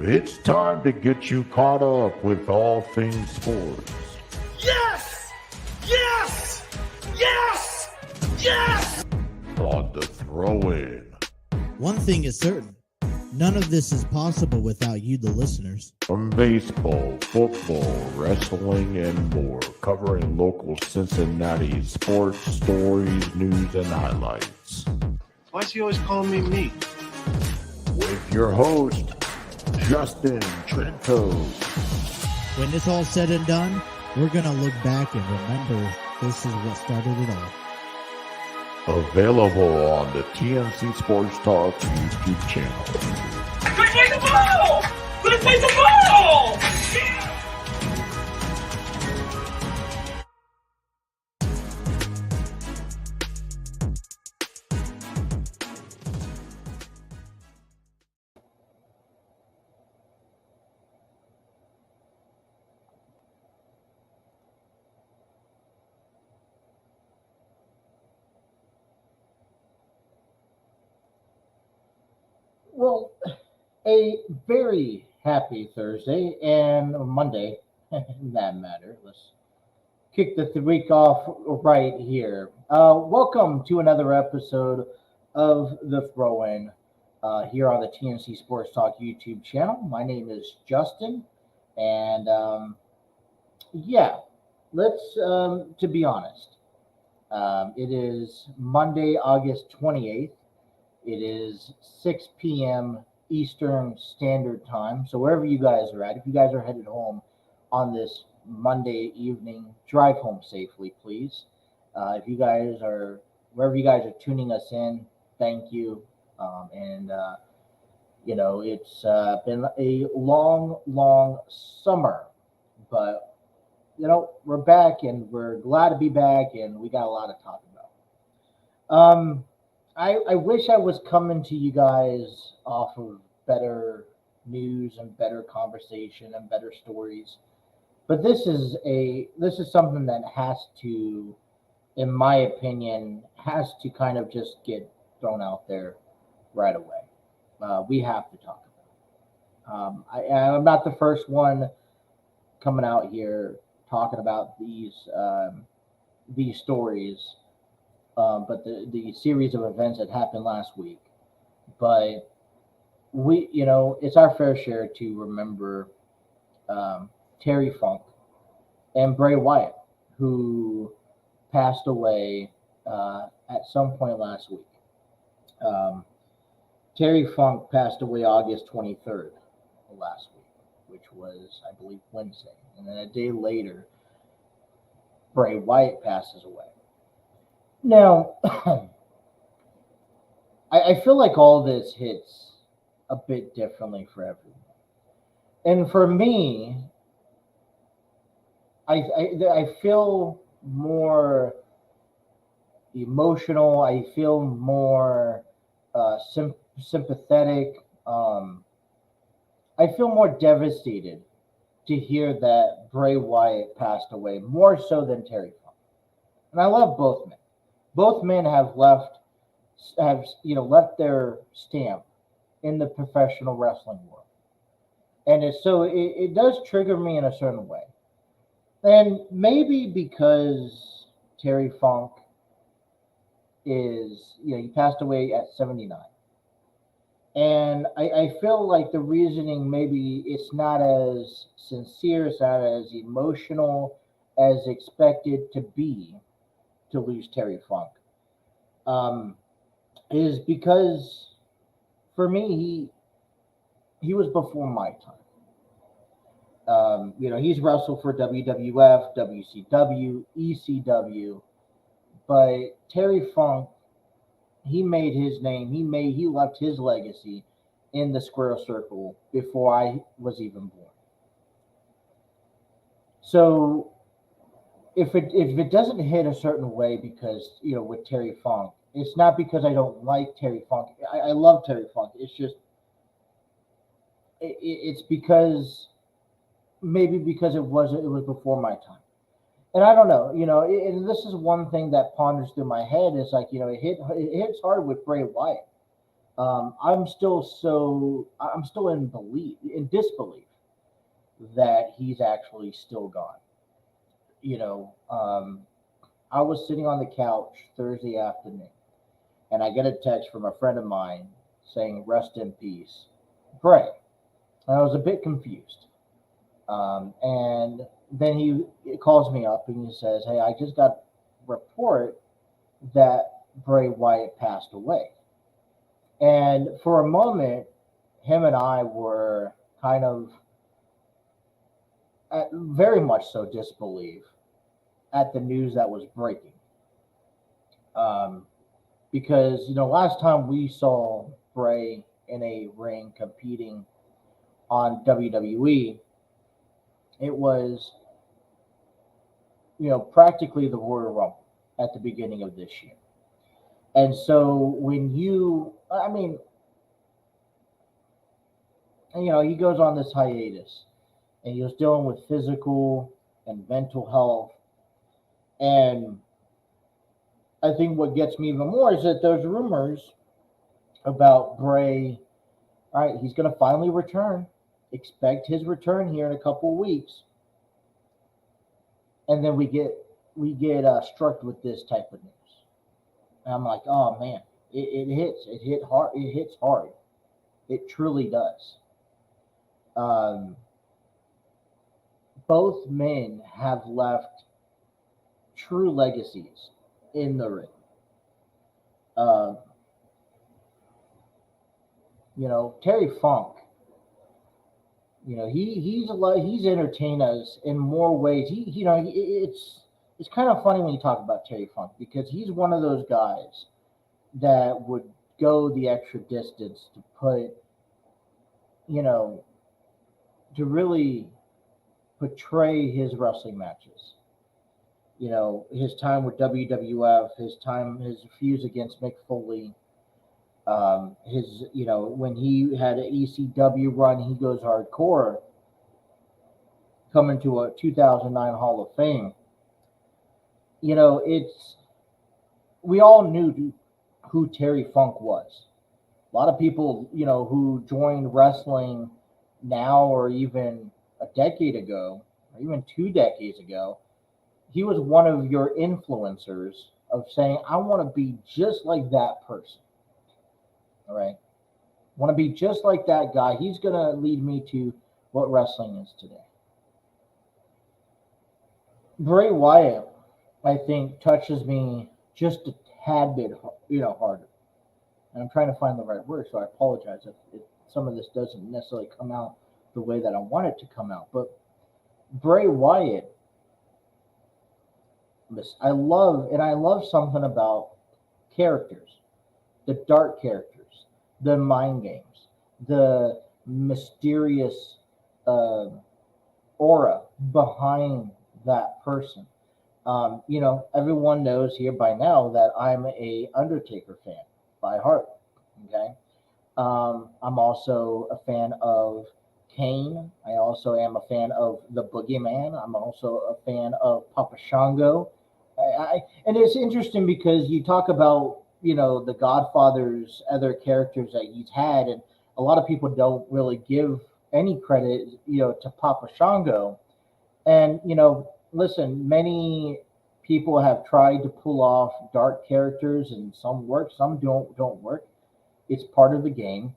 It's time to get you caught up with all things sports. Yes! Yes! Yes! Yes! On the throw-in. One thing is certain. None of this is possible without you, the listeners. From baseball, football, wrestling, and more, covering local Cincinnati sports, stories, news, and highlights. Why is he always calling me meat? With your host, Justin Trento. When it's all said and done, we're going to look back and remember this is what started it all. Available on the TNC Sports Talk YouTube channel. Good play the ball! Good play the ball! Yeah! Well, a very happy Thursday and Monday, in that matter. Let's kick the week off right here. Welcome to another episode of The Throw-In here on the TNC Sports Talk YouTube channel. My name is Justin, and let's, to be honest, it is Monday, August 28th. It is 6 p.m. Eastern Standard Time. So wherever you guys are at, if you guys are headed home on this Monday evening, drive home safely, please. If you guys are, wherever you guys are tuning us in, thank you. It's been a long summer, but, we're back and we're glad to be back and we got a lot to talk about. I wish I was coming to you guys off of better news and better conversation and better stories. But this is something that has to, in my opinion, has to kind of just get thrown out there right away. We have to talk about it. I'm not the first one coming out here talking about these stories. But the series of events that happened last week. But it's our fair share to remember Terry Funk and Bray Wyatt, who passed away at some point last week. Terry Funk passed away August 23rd of last week, which was, I believe, Wednesday. And then a day later, Bray Wyatt passes away. Now, I feel like all this hits a bit differently for everyone. And for me, I feel more emotional. I feel more sympathetic. I feel more devastated to hear that Bray Wyatt passed away, more so than Terry Funk. And I love both men. Both men have left their stamp in the professional wrestling world, and it does trigger me in a certain way. And maybe because Terry Funk he passed away at 79, and I feel like the reasoning maybe it's not as sincere, it's not as emotional as expected to be. To lose Terry Funk is because for me he was before my time. He's wrestled for WWF, WCW, ECW, but Terry Funk, he made his name, he left his legacy in the square circle before I was even born. So if it doesn't hit a certain way because, with Terry Funk, it's not because I don't like Terry Funk. I love Terry Funk. It's just, it's because, maybe because it was before my time. And I don't know, and this is one thing that ponders through my head is like, it hits hard with Bray Wyatt. I'm still in disbelief that he's actually still gone. You know, I was sitting on the couch Thursday afternoon, and I get a text from a friend of mine saying, "Rest in peace, Bray." And I was a bit confused. And then he calls me up and he says, "Hey, I just got a report that Bray Wyatt passed away." And for a moment, him and I were kind of very much so disbelief at the news that was breaking. Um, because, last time we saw Bray in a ring competing on WWE, it was, practically the Royal Rumble at the beginning of this year. And so he goes on this hiatus and he was dealing with physical and mental health. And I think what gets me even more is that there's rumors about Bray. All right, he's going to finally return. Expect his return here in a couple of weeks. And then we get struck with this type of news. And I'm like, oh man, it hits. It hit hard. It hits hard. It truly does. Both men have left true legacies in the ring. Terry Funk. He's entertained us in more ways. It's kind of funny when you talk about Terry Funk because he's one of those guys that would go the extra distance to put, to really portray his wrestling matches. His time with WWF, his fuse against Mick Foley, when he had an ECW run, he goes hardcore, coming to a 2009 Hall of Fame. We all knew who Terry Funk was. A lot of people, who joined wrestling now or even a decade ago, or even 2 decades ago, he was one of your influencers of saying, I want to be just like that person. All right. Want to be just like that guy. He's going to lead me to what wrestling is today. Bray Wyatt, I think, touches me just a tad bit, harder. And I'm trying to find the right word, so I apologize if some of this doesn't necessarily come out the way that I want it to come out. But Bray Wyatt, I love something about characters, the dark characters, the mind games, the mysterious aura behind that person. Everyone knows here by now that I'm a Undertaker fan by heart. Okay. I'm also a fan of Kane. I also am a fan of the Boogeyman. I'm also a fan of Papa Shango. And it's interesting because you talk about, the Godfather's other characters that he's had, and a lot of people don't really give any credit, to Papa Shango. And, listen, many people have tried to pull off dark characters, and some work, some don't work. It's part of the game.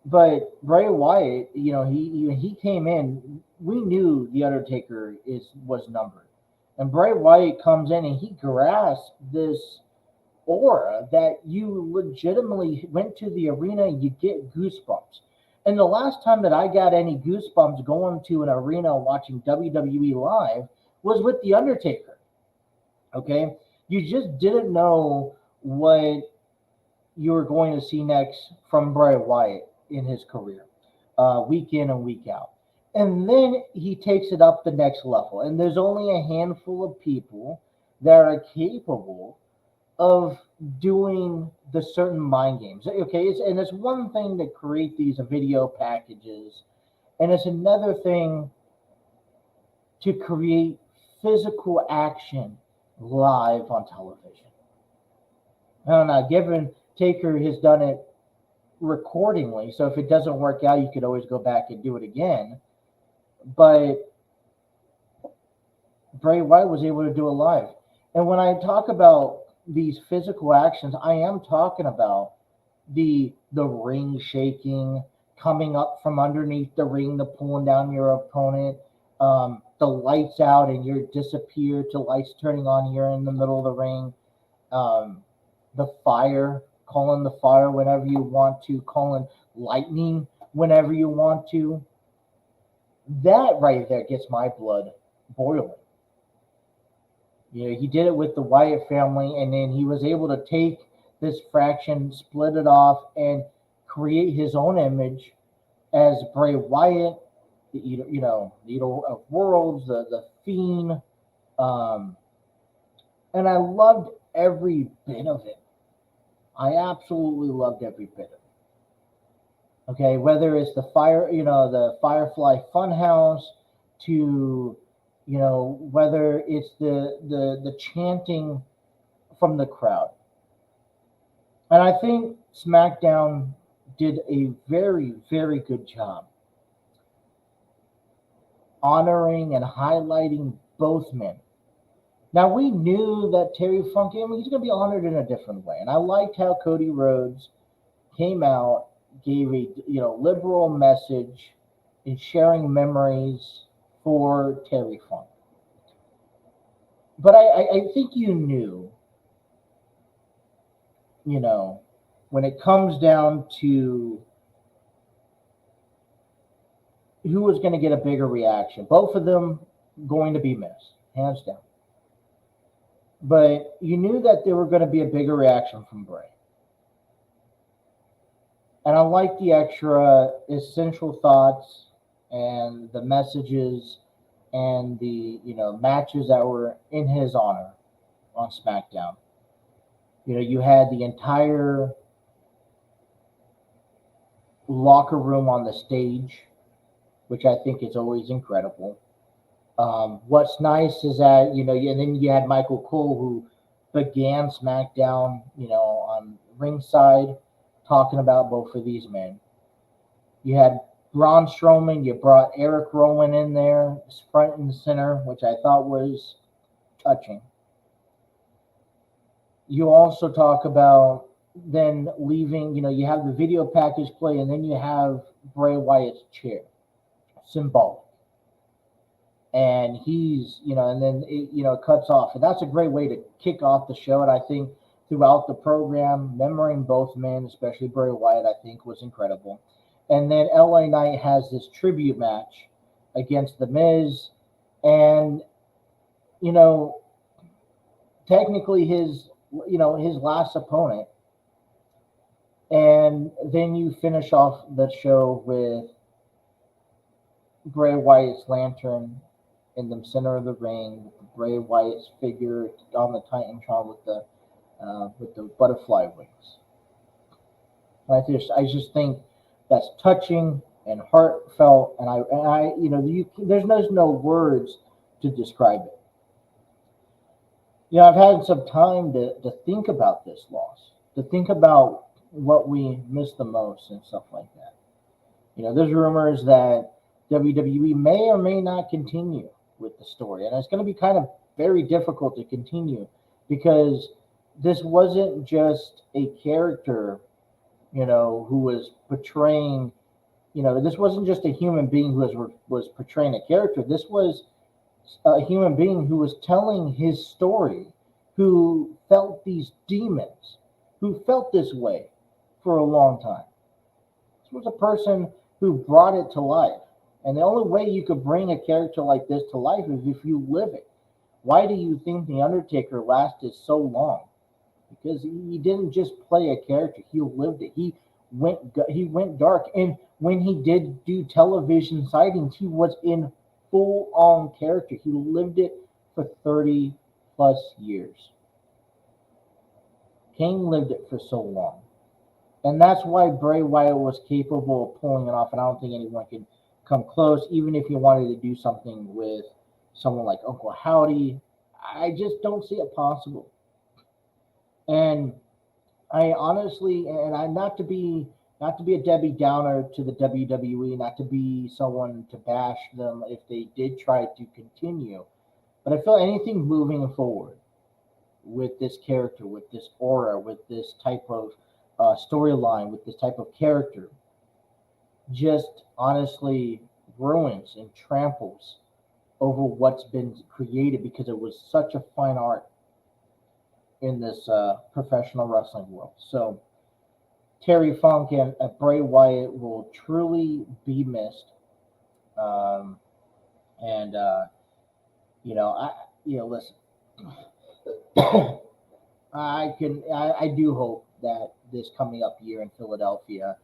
But Bray Wyatt, he came in, we knew the Undertaker was numbered. And Bray Wyatt comes in and he grasps this aura that you legitimately went to the arena and you get goosebumps. And the last time that I got any goosebumps going to an arena watching WWE live was with the Undertaker. Okay? You just didn't know what you were going to see next from Bray Wyatt in his career, week in and week out. And then he takes it up the next level. And there's only a handful of people that are capable of doing the certain mind games. Okay, it's one thing to create these video packages, and it's another thing to create physical action live on television. I don't know, Taker has done it recordingly, so if it doesn't work out, you could always go back and do it again. But Bray Wyatt was able to do it live. And when I talk about these physical actions, I am talking about the ring shaking, coming up from underneath the ring, the pulling down your opponent, the lights out and you're disappear to lights turning on, you're in the middle of the ring, the fire, calling the fire whenever you want to, calling lightning whenever you want to. That right there gets my blood boiling. You know, he did it with the Wyatt family, and then he was able to take this fraction, split it off, and create his own image as Bray Wyatt, the Eater of Worlds, the Fiend. And I loved every bit of it. I absolutely loved every bit of it. Okay, whether it's the Firefly Funhouse to, whether it's the chanting from the crowd. And I think SmackDown did a very, very good job honoring and highlighting both men. Now, we knew that Terry Funk, he's going to be honored in a different way. And I liked how Cody Rhodes came out, gave a liberal message in sharing memories for Terry Funk. But I think you knew, when it comes down to who was going to get a bigger reaction, both of them going to be missed, hands down. But you knew that there were going to be a bigger reaction from Bray. And I like the extra essential thoughts and the messages and the matches that were in his honor on SmackDown. You had the entire locker room on the stage, which I think is always incredible. What's nice is that, and then you had Michael Cole, who began SmackDown, on ringside, talking about both of these men. You had Braun Strowman, you brought Eric Rowan in there, front and center, which I thought was touching. You also talk about then leaving, you have the video package play, and then you have Bray Wyatt's chair, symbolic. And he's, and then it cuts off. And that's a great way to kick off the show. And I think throughout the program, remembering both men, especially Bray Wyatt, I think was incredible. And then LA Knight has this tribute match against The Miz. And, technically his last opponent. And then you finish off the show with Bray Wyatt's lantern in the center of the ring, with Bray Wyatt's figure on the Titantron with the butterfly wings. And I just think that's touching and heartfelt, and there's no words to describe it. I've had some time to think about this loss, to think about what we miss the most and stuff like that. There's rumors that WWE may or may not continue with the story, and it's going to be kind of very difficult to continue because this wasn't just a character, who was portraying, this wasn't just a human being who was portraying a character. This was a human being who was telling his story, who felt these demons, who felt this way for a long time. This was a person who brought it to life. And the only way you could bring a character like this to life is if you live it. Why do you think The Undertaker lasted so long? Because he didn't just play a character. He lived it. He went dark. And when he did do television sightings, he was in full-on character. He lived it for 30 plus years. Kane lived it for so long. And that's why Bray Wyatt was capable of pulling it off. And I don't think anyone can come close, even if you wanted to do something with someone like Uncle Howdy. I just don't see it possible. And I honestly, and I not to be a Debbie Downer to the WWE, not to be someone to bash them if they did try to continue, but I feel anything moving forward with this character, with this aura, with this type of storyline, with this type of character, just honestly ruins and tramples over what's been created because it was such a fine art in this professional wrestling world. So Terry Funk and Bray Wyatt will truly be missed. Um, and listen, I do hope that this coming up year in Philadelphia,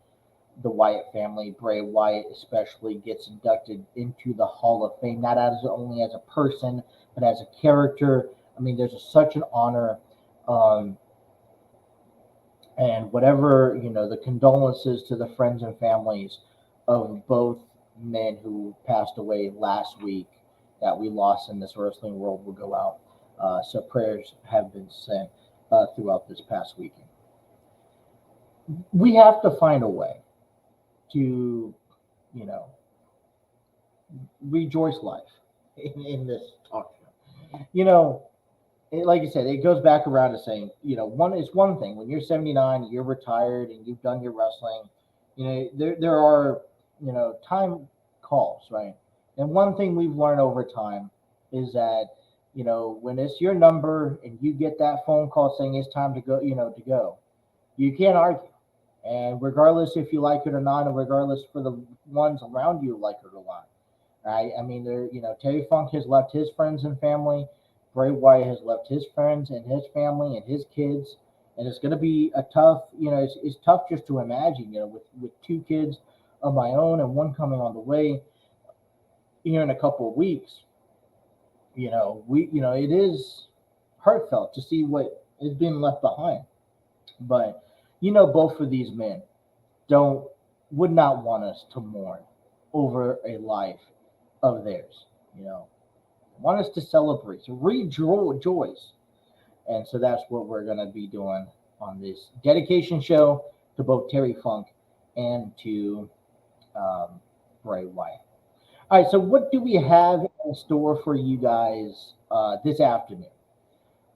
the Wyatt family, Bray Wyatt especially, gets inducted into the Hall of Fame, not as only as a person, but as a character. I mean, there's such an honor. Um, and whatever, the condolences to the friends and families of both men who passed away last week that we lost in this wrestling world will go out. So prayers have been sent throughout this past weekend. We have to find a way to, you know, rejoice life in this talk show. Like you said, it goes back around to saying, one thing when you're 79, you're retired, and you've done your wrestling. There are time calls, right? And one thing we've learned over time is that when it's your number and you get that phone call saying it's time to go, you can't argue. And regardless if you like it or not, and regardless for the ones around you like it or not, right? I mean, Terry Funk has left his friends and family. Bray Wyatt has left his friends and his family and his kids, and it's going to be a tough. It's tough just to imagine. With two kids of my own and one coming on the way here in a couple of weeks. It is heartfelt to see what is being left behind, but both of these men would not want us to mourn over a life of theirs. Want us to celebrate, to rejoice. And so that's what we're going to be doing on this dedication show to both Terry Funk and to Bray Wyatt. All right, so what do we have in store for you guys this afternoon?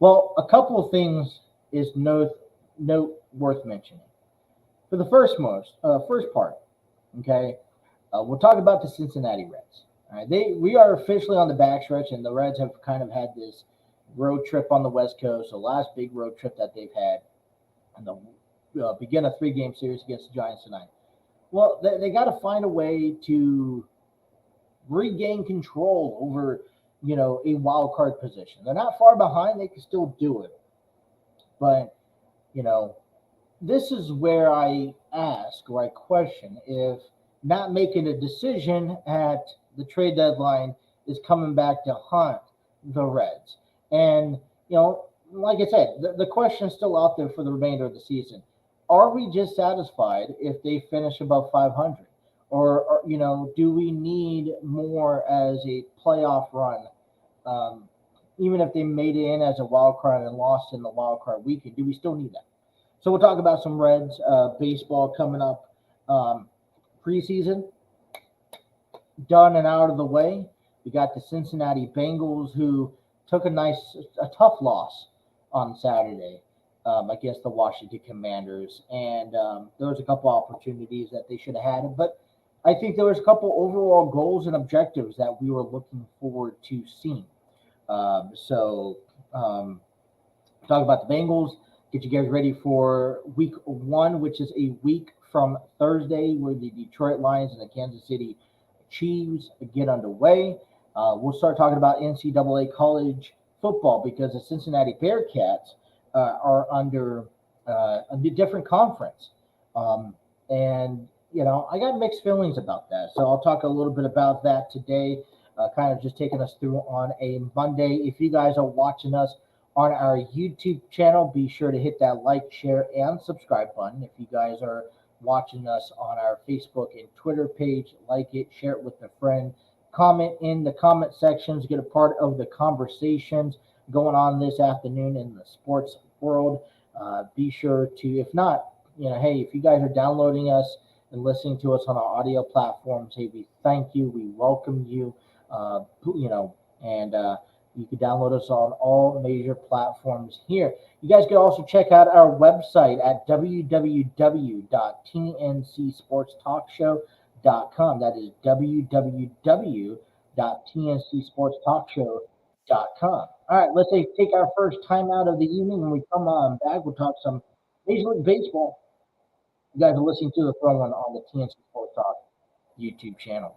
Well, a couple of things is note worth mentioning. For the first part, okay, we'll talk about the Cincinnati Reds. All right, we are officially on the backstretch, and the Reds have kind of had this road trip on the West Coast, the last big road trip that they've had, and they'll begin a 3-game series against the Giants tonight. Well, they got to find a way to regain control over, a wild card position. They're not far behind; they can still do it, but this is where I ask or I question if not making a decision at the trade deadline is coming back to haunt the Reds. And, like I said, the question is still out there for the remainder of the season. Are we just satisfied if they finish above 500? Or do we need more as a playoff run? Even if they made it in as a wild card and lost in the wild card weekend, do we still need that? So we'll talk about some Reds baseball coming up. Preseason done and out of the way. We got the Cincinnati Bengals, who took a tough loss on Saturday against the Washington Commanders, and there was a couple opportunities that they should have had, but I think there was a couple overall goals and objectives that we were looking forward to seeing. Talk about the Bengals. Get you guys ready for week 1, which is a week from Thursday, where the Detroit Lions and the Kansas City Chiefs get underway. We'll start talking about NCAA college football because the Cincinnati Bearcats are under a different conference. And I got mixed feelings about that. So I'll talk a little bit about that today, kind of just taking us through on a Monday. If you guys are watching us on our YouTube channel, be sure to hit that like, share, and subscribe button. If you guys are watching us on our Facebook and Twitter page, like it, share it with a friend, comment in the comment sections, get a part of the conversations going on this afternoon in the sports world. Be sure to, if not, hey, if you guys are downloading us and listening to us on our audio platforms, hey, we thank you, we welcome you, and you can download us on all major platforms here. You guys can also check out our website at www.tncsportstalkshow.com. That is www.tncsportstalkshow.com. All right, let's take our first time out of the evening. When we come back, we'll talk some Major League Baseball. You guys are listening to The Throw-In on the TNC Sports Talk YouTube channel.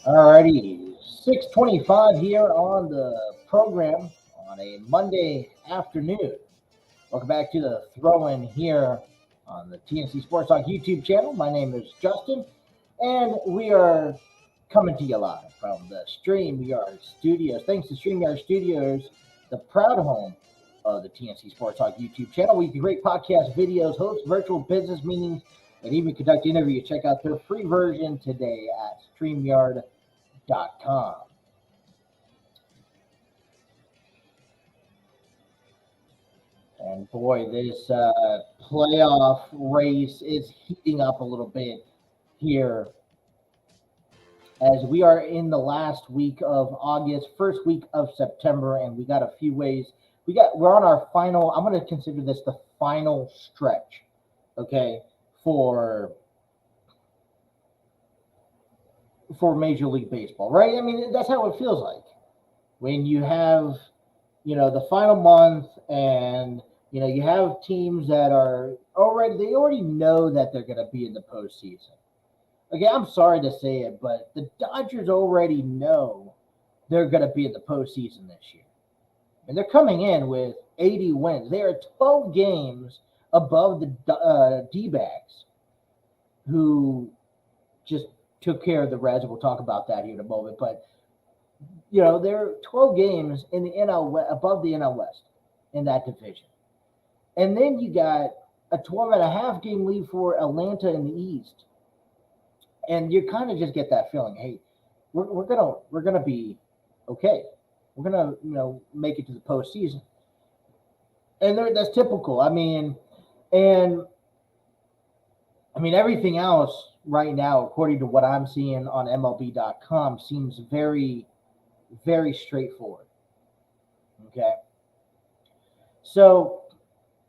Alrighty, 6:25 here on the program on a Monday afternoon. Welcome back to the throw-in here on the TNC Sports Talk YouTube channel. My name is Justin, and we are coming to you live from the StreamYard Studios. Thanks to StreamYard Studios, the proud home of the TNC Sports Talk YouTube channel. We can create podcast videos, host virtual business meetings, and even conduct interviews. Check out their free version today at StreamYard.com. And boy, this playoff race is heating up a little bit here as we are in the last week of August, first week of September, and we got a few ways. We're on our final. I'm going to consider this the final stretch, okay, for Major League Baseball, right? I mean, that's how it feels like when you have, the final month, and you have teams that are already know that they're going to be in the postseason. Okay, I'm sorry to say it, but the Dodgers already know they're going to be in the postseason this year. And they're coming in with 80 wins. They are 12 games above the D-backs, who just took care of the Reds. We'll talk about that here in a moment. But, they're 12 games in the above the NL West in that division. And then you got a 12.5 game lead for Atlanta in the East. And you kind of just get that feeling, hey, we're gonna be okay. We're gonna make it to the postseason, and that's typical. I mean, everything else right now, according to what I'm seeing on MLB.com, seems very, very straightforward. Okay, so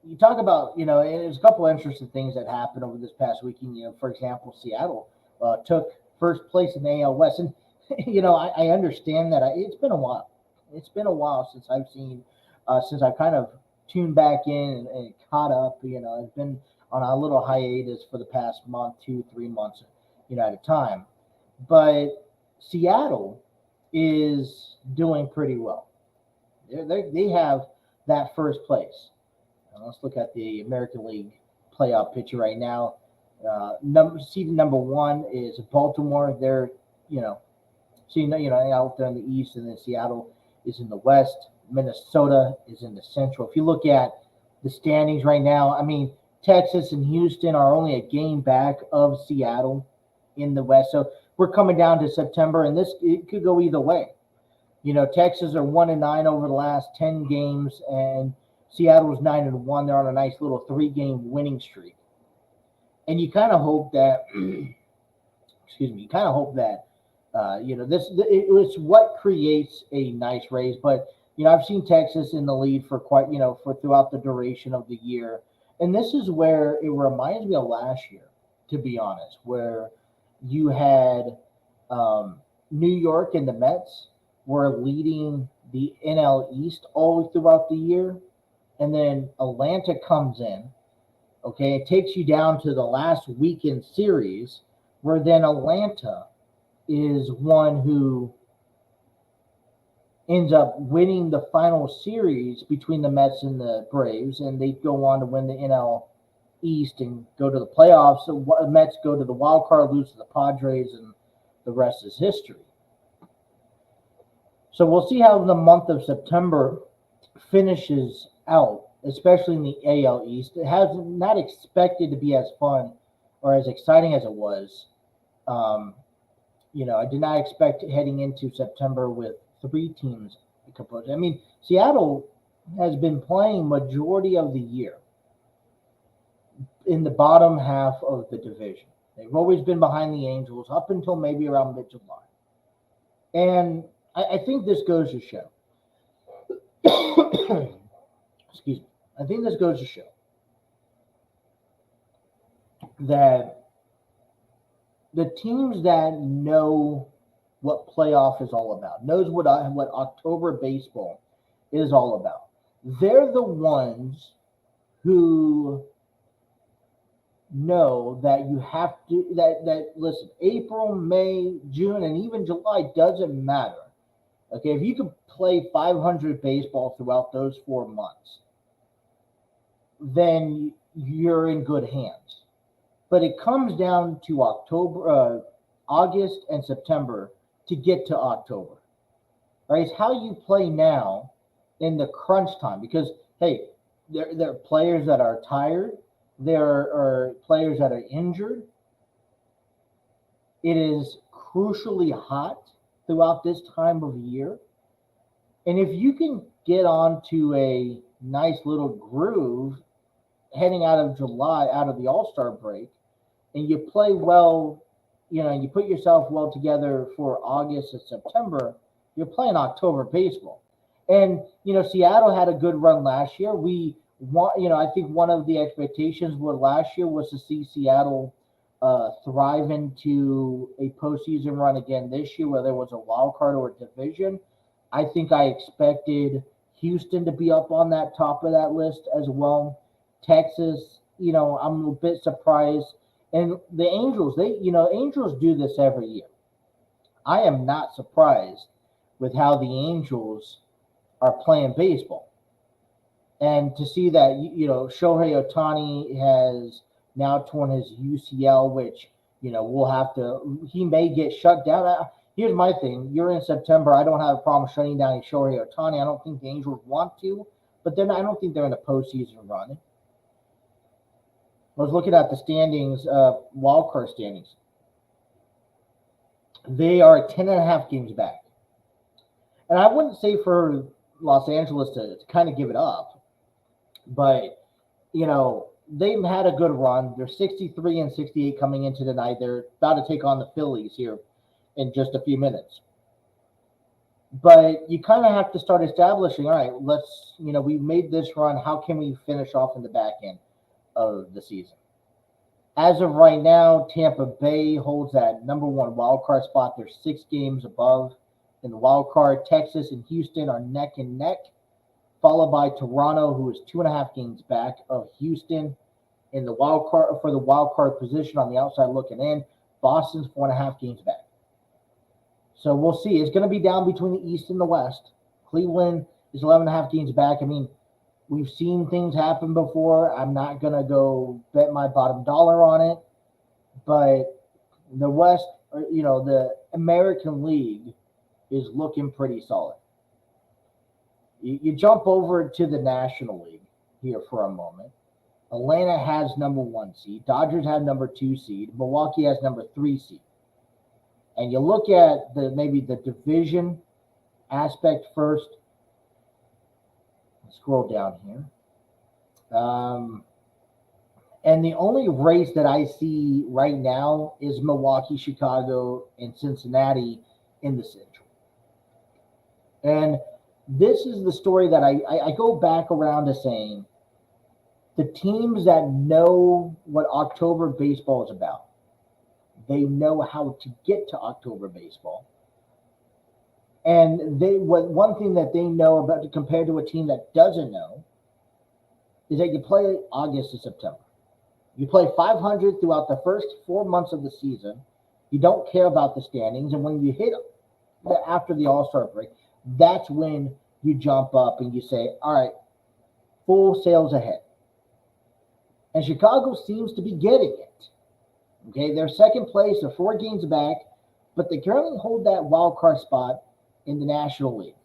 you talk about there's a couple of interesting things that happened over this past weekend. For example, Seattle took first place in the AL West. And, I understand that it's been a while. It's been a while since I've seen, since I've kind of tuned back in and caught up. I've been on a little hiatus for the past month, 2-3 months, at a time. But Seattle is doing pretty well. They have that first place. Now let's look at the American League playoff picture right now. Seed number 1 is Baltimore. They're, out there in the East, and then Seattle is in the West. Minnesota is in the Central. If you look at the standings right now, Texas and Houston are only a game back of Seattle in the West. So we're coming down to September, and it could go either way. Texas are 1-9 over the last 10 games, and Seattle is 9-1. They're on a nice little 3-game winning streak. And you kind of hope that, it's what creates a nice race. But, I've seen Texas in the lead for for throughout the duration of the year. And this is where it reminds me of last year, to be honest, where you had New York and the Mets were leading the NL East all throughout the year. And then Atlanta comes in. Okay, it takes you down to the last weekend series, where then Atlanta is one who ends up winning the final series between the Mets and the Braves, and they go on to win the NL East and go to the playoffs. So the Mets go to the wild card, lose to the Padres, and the rest is history. So we'll see how the month of September finishes out, especially in the AL East. It has not expected to be as fun or as exciting as it was. I did not expect heading into September with 3 teams composed. Seattle has been playing majority of the year in the bottom half of the division. They've always been behind the Angels up until maybe around mid-July. And I think this goes to show. Excuse me. I think this goes to show that the teams that know what playoff is all about, knows what October baseball is all about, they're the ones who know that you have to, listen, April, May, June, and even July doesn't matter. Okay, if you can play 500 baseball throughout those 4 months, then you're in good hands. But it comes down to August and September to get to October. Right? It's how you play now in the crunch time. Because, hey, there are players that are tired. There are players that are injured. It is crucially hot throughout this time of year. And if you can get onto a nice little groove heading out of July, out of the All-Star break, and you play well, you put yourself well together for August and September, you're playing October baseball. And, Seattle had a good run last year. I think one of the expectations last year was to see Seattle thrive into a postseason run again this year, whether it was a wild card or a division. I think I expected Houston to be up on that top of that list as well. Texas, I'm a bit surprised. And the Angels, Angels do this every year. I am not surprised with how the Angels are playing baseball. And to see that, Shohei Ohtani has now torn his UCL, which, he may get shut down. Here's my thing. You're in September. I don't have a problem shutting down Shohei Ohtani. I don't think the Angels want to, but then I don't think they're in a postseason run. I was looking at the standings, wild card standings. They are 10.5 games back. And I wouldn't say for Los Angeles to kind of give it up, but, they've had a good run. They're 63-68 coming into tonight. They're about to take on the Phillies here in just a few minutes. But you kind of have to start establishing, all right, we made this run. How can we finish off in the back end of the season? As of right now, Tampa Bay holds that number 1 wild card spot. They're 6 games above in the wild card. Texas and Houston are neck and neck, followed by Toronto, who is 2.5 games back of Houston in the wild card for the wild card position on the outside looking in. Boston's 4.5 games back. So we'll see. It's going to be down between the East and the West. Cleveland is 11.5 games back. I mean, we've seen things happen before. I'm not going to go bet my bottom dollar on it. But the West, the American League is looking pretty solid. You jump over to the National League here for a moment. Atlanta has number 1 seed. Dodgers have number 2 seed. Milwaukee has number 3 seed. And you look at maybe the division aspect first. Scroll down here. And the only race that I see right now is Milwaukee, Chicago, and Cincinnati in the Central. And this is the story that I go back around to saying the teams that know what October baseball is about, they know how to get to October baseball. And one thing that they know about compared to a team that doesn't know is that you play August to September. You play 500 throughout the first 4 months of the season. You don't care about the standings. And when you hit after the All-Star break, that's when you jump up and you say, all right, full sails ahead. And Chicago seems to be getting it. Okay, they're second place. They're 4 games back, but they currently hold that wild card spot in the National League.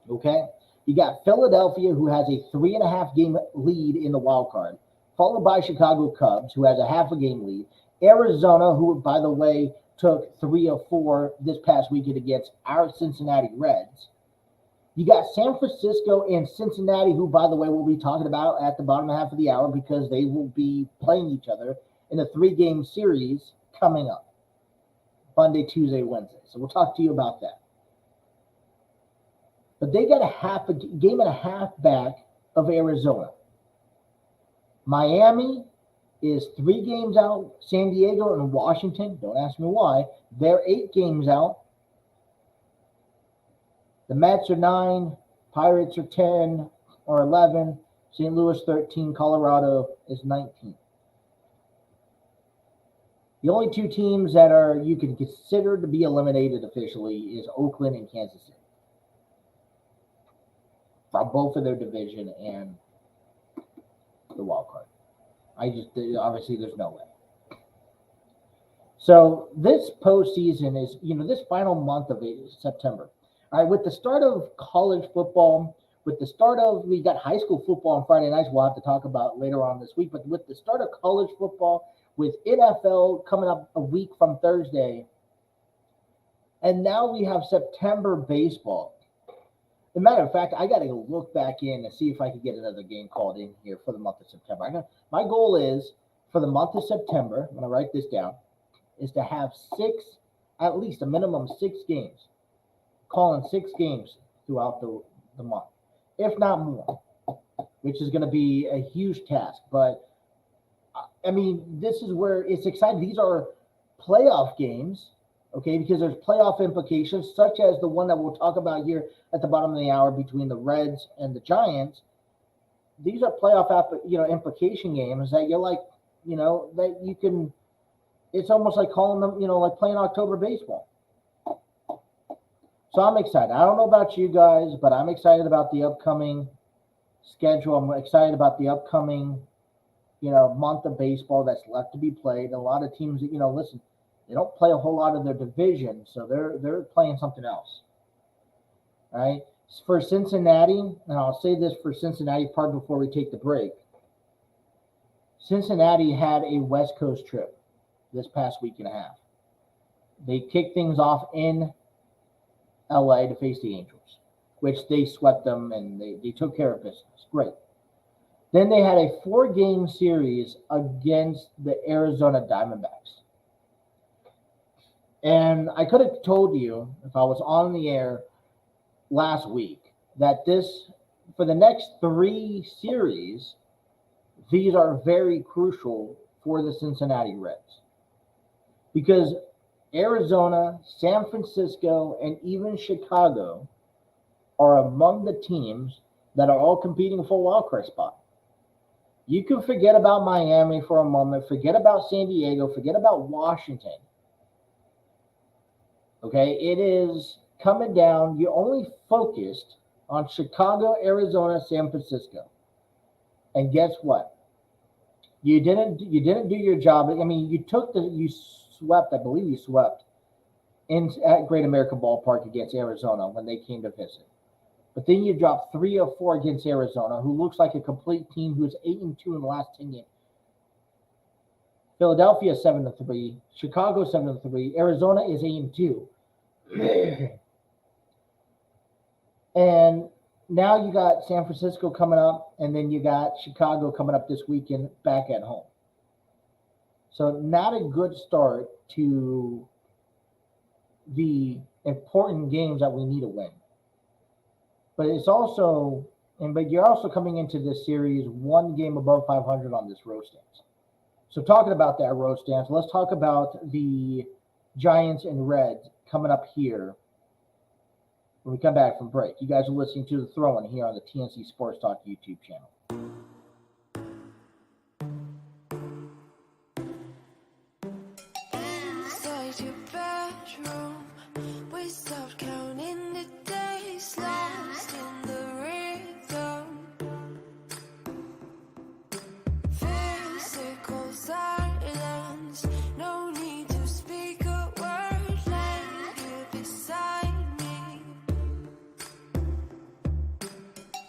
Okay, you got Philadelphia, who has a 3.5 game lead in the wild card, followed by Chicago Cubs, who has a 0.5 game lead. Arizona, who, by the way, took 3 of 4 this past weekend against our Cincinnati Reds. You got San Francisco and Cincinnati, who, by the way, we'll be talking about at the bottom half of the hour because they will be playing each other in a 3-game series coming up Monday, Tuesday, Wednesday. So we'll talk to you about that. But they got a game and a half back of Arizona. Miami is 3 games out. San Diego and Washington, don't ask me why, they're 8 games out. The Mets are 9, Pirates are 10 or 11, St. Louis 13, Colorado is 19. The only 2 teams that you can consider to be eliminated officially is Oakland and Kansas City from both of their division. And wild card. Obviously there's no way. So this postseason is, this final month of September. All right, with the start of college football, we got high school football on Friday nights we'll have to talk about later on this week, but with the start of college football, with NFL coming up a week from Thursday, and now we have September baseball. As a matter of fact, I got to look back in and see if I can get another game called in here for the month of September. My goal is for the month of September, I'm going to write this down, is to have at least a minimum 6 games, calling 6 games throughout the month, if not more, which is going to be a huge task. But, I mean, this is where it's exciting. These are playoff games, okay, because there's playoff implications, such as the one that we'll talk about here at the bottom of the hour between the Reds and the Giants. These are playoff, implication games that you're like, that you can. It's almost like calling them, like playing October baseball. So I'm excited. I don't know about you guys, but I'm excited about the upcoming schedule. I'm excited about the upcoming, month of baseball that's left to be played. A lot of teams, listen, they don't play a whole lot of their division, so they're playing something else. All right. For Cincinnati, and I'll say this for Cincinnati part before we take the break. Cincinnati had a West Coast trip this past week and a half. They kicked things off in LA to face the Angels, which they swept them and they took care of business. Great. Then they had a 4-game series against the Arizona Diamondbacks. And I could have told you if I was on the air last week that for the next 3 series, these are very crucial for the Cincinnati Reds. Because Arizona, San Francisco, and even Chicago are among the teams that are all competing for a wild card spot. You can forget about Miami for a moment, forget about San Diego, forget about Washington. Okay, it is coming down. You're only focused on Chicago, Arizona, San Francisco. And guess what? You didn't do your job. I mean, you swept, I believe you swept at Great American Ballpark against Arizona when they came to visit. But then you dropped 3 or 4 against Arizona, who looks like a complete team who's 8-2 in the last 10 games. Philadelphia 7-3, Chicago 7-3, Arizona is 8-2. And now you got San Francisco coming up, and then you got Chicago coming up this weekend back at home. So not a good start to the important games that we need to win. But it's also, but you're also coming into this series 1 game above 500 on this road stance. So talking about that road stance, let's talk about the Giants and Reds coming up here when we come back from break. You guys are listening to The Throw-In here on the TNC Sports Talk YouTube channel. Inside your bedroom, we stopped counting the days, lost in the rhythm. Physical silence, no need to speak a word, lay here beside me.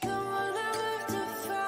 Don't wanna live to fight.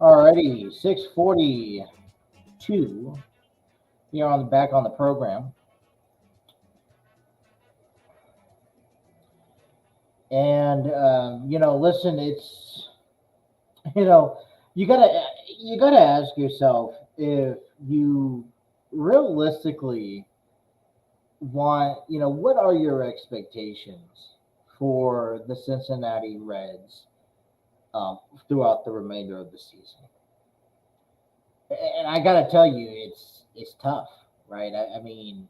Alrighty, 6:42 here on the back on the program. And listen, it's you gotta ask yourself if you realistically want, what are your expectations for the Cincinnati Reds throughout the remainder of the season? And I gotta tell you, it's tough, right? I mean,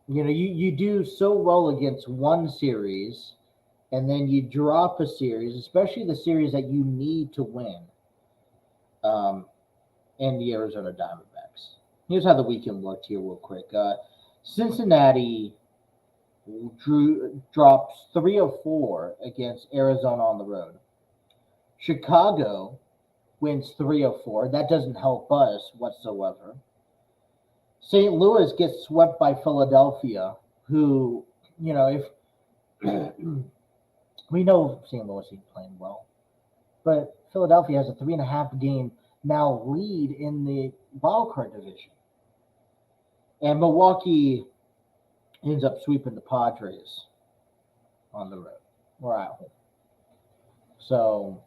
you do so well against one series, and then you drop a series, especially the series that you need to win, in the Arizona Diamondbacks. Here's how the weekend looked here real quick. Cincinnati drops 3 of 4 against Arizona on the road. Chicago wins 3 of 4. That doesn't help us whatsoever. St. Louis gets swept by Philadelphia, who, if we know St. Louis ain't playing well, but Philadelphia has a 3.5 game now lead in the wild card division. And Milwaukee ends up sweeping the Padres on the road or at home. So,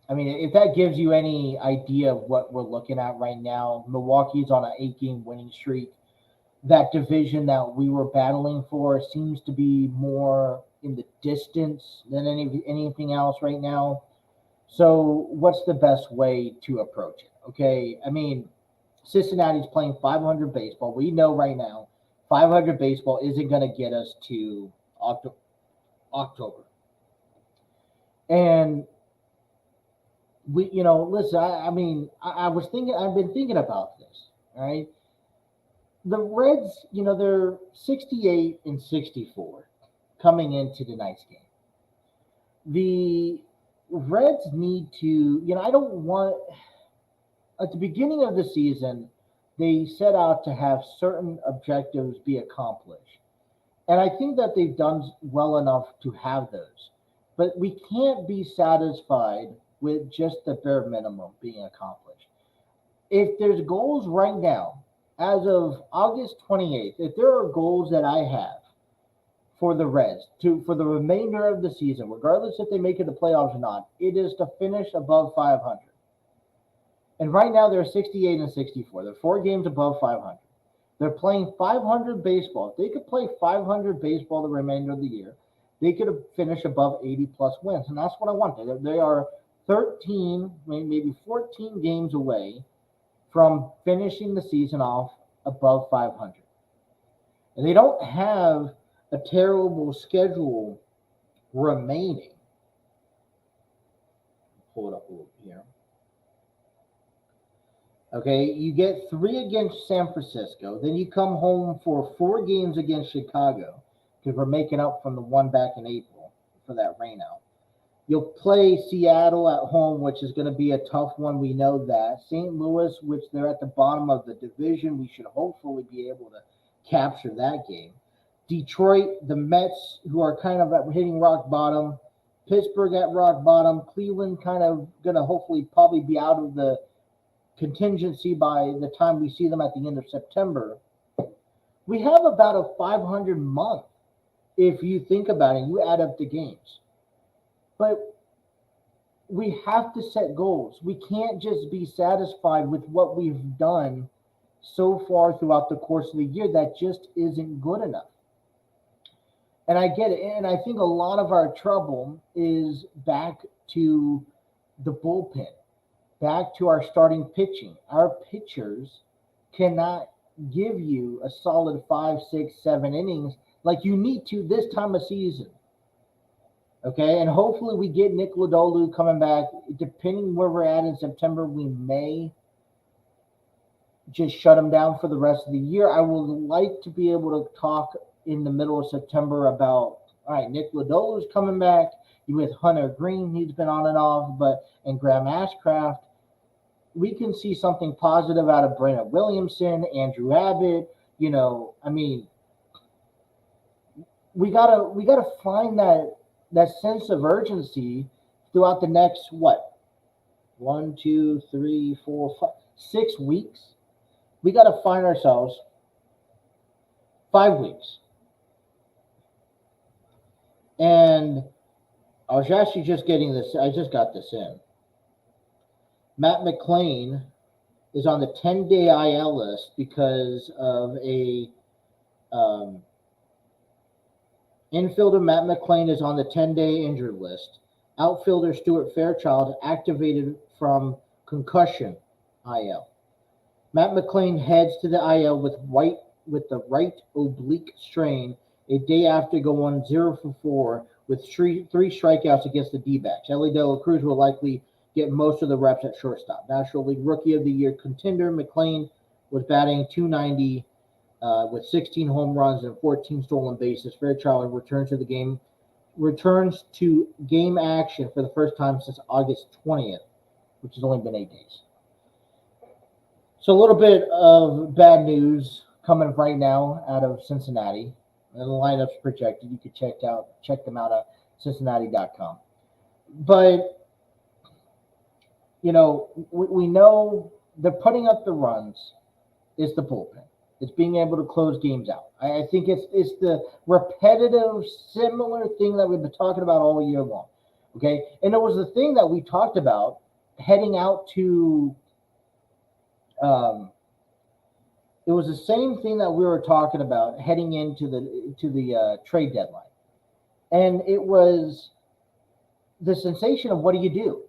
I mean, if that gives you any idea of what we're looking at right now, Milwaukee's on an 8-game winning streak. That division that we were battling for seems to be more in the distance than anything else right now. So what's the best way to approach it? Okay, I mean, Cincinnati's playing 500 baseball. We know right now 500 baseball isn't going to get us to October. And we, listen, I've been thinking about this, all right? The Reds, they're 68 and 64 coming into tonight's game. The Reds need to, I don't want, at the beginning of the season, they set out to have certain objectives be accomplished. And I think that they've done well enough to have those. But we can't be satisfied with just the bare minimum being accomplished. If there's goals right now, as of August 28th, if there are goals that I have for the Reds for the remainder of the season, regardless if they make it to playoffs or not, it is to finish above 500. And right now they're 68 and 64. They're 4 games above 500. They're playing 500 baseball. If they could play 500 baseball the remainder of the year, they could have finished above 80 plus wins. And that's what I want. They are 13, maybe 14 games away from finishing the season off above 500. And they don't have a terrible schedule remaining. Pull it up a little here. Okay, you get 3 against San Francisco. Then you come home for 4 games against Chicago, because we're making up from the one back in April for that rainout. You'll play Seattle at home, which is going to be a tough one. We know that. St. Louis, which they're at the bottom of the division, we should hopefully be able to capture that game. Detroit, the Mets, who are kind of hitting rock bottom. Pittsburgh at rock bottom. Cleveland kind of going to hopefully probably be out of the contingency by the time we see them at the end of September. We have about a 500 month if you think about it. You add up the games. But we have to set goals. We can't just be satisfied with what we've done so far throughout the course of the year. That just isn't good enough. And I get it. And I think a lot of our trouble is back to the bullpen, back to our starting pitching. Our pitchers cannot give you a solid 5, 6, 7 innings like you need to this time of season. Okay, and hopefully we get Nick Lodolu coming back. Depending where we're at in September, we may just shut him down for the rest of the year. I would like to be able to talk in the middle of September about, all right, Nick Lodolu's coming back. You with Hunter Green, he's been on and off, and Graham Ashcraft. We can see something positive out of Brandon Williamson, Andrew Abbott. We gotta find that sense of urgency throughout the next 1, 2, 3, 4, 5, 6 weeks. We gotta find ourselves 5 weeks. And I was actually just getting this. I just got this in. Matt McClain is on the 10-day IL list because of a infielder. Matt McClain is on the 10-day injured list. Outfielder Stuart Fairchild activated from concussion IL. Matt McClain heads to the IL with the right oblique strain a day after going 0 for 4 with three strikeouts against the D-backs. Ellie De La Cruz will likely get most of the reps at shortstop. National League Rookie of the Year contender McClain was batting .290 with 16 home runs and 14 stolen bases. Fairchild returns to game action for the first time since August 20th, which has only been 8 days. So a little bit of bad news coming right now out of Cincinnati. And the lineup's projected. You could check them out at Cincinnati.com. But we know they're putting up the runs is the bullpen. It's being able to close games out. I think it's the repetitive, similar thing that we've been talking about all year long. Okay, and it was the thing that we talked about heading out to. It was the same thing that we were talking about heading into the trade deadline, and it was the sensation of what do you do?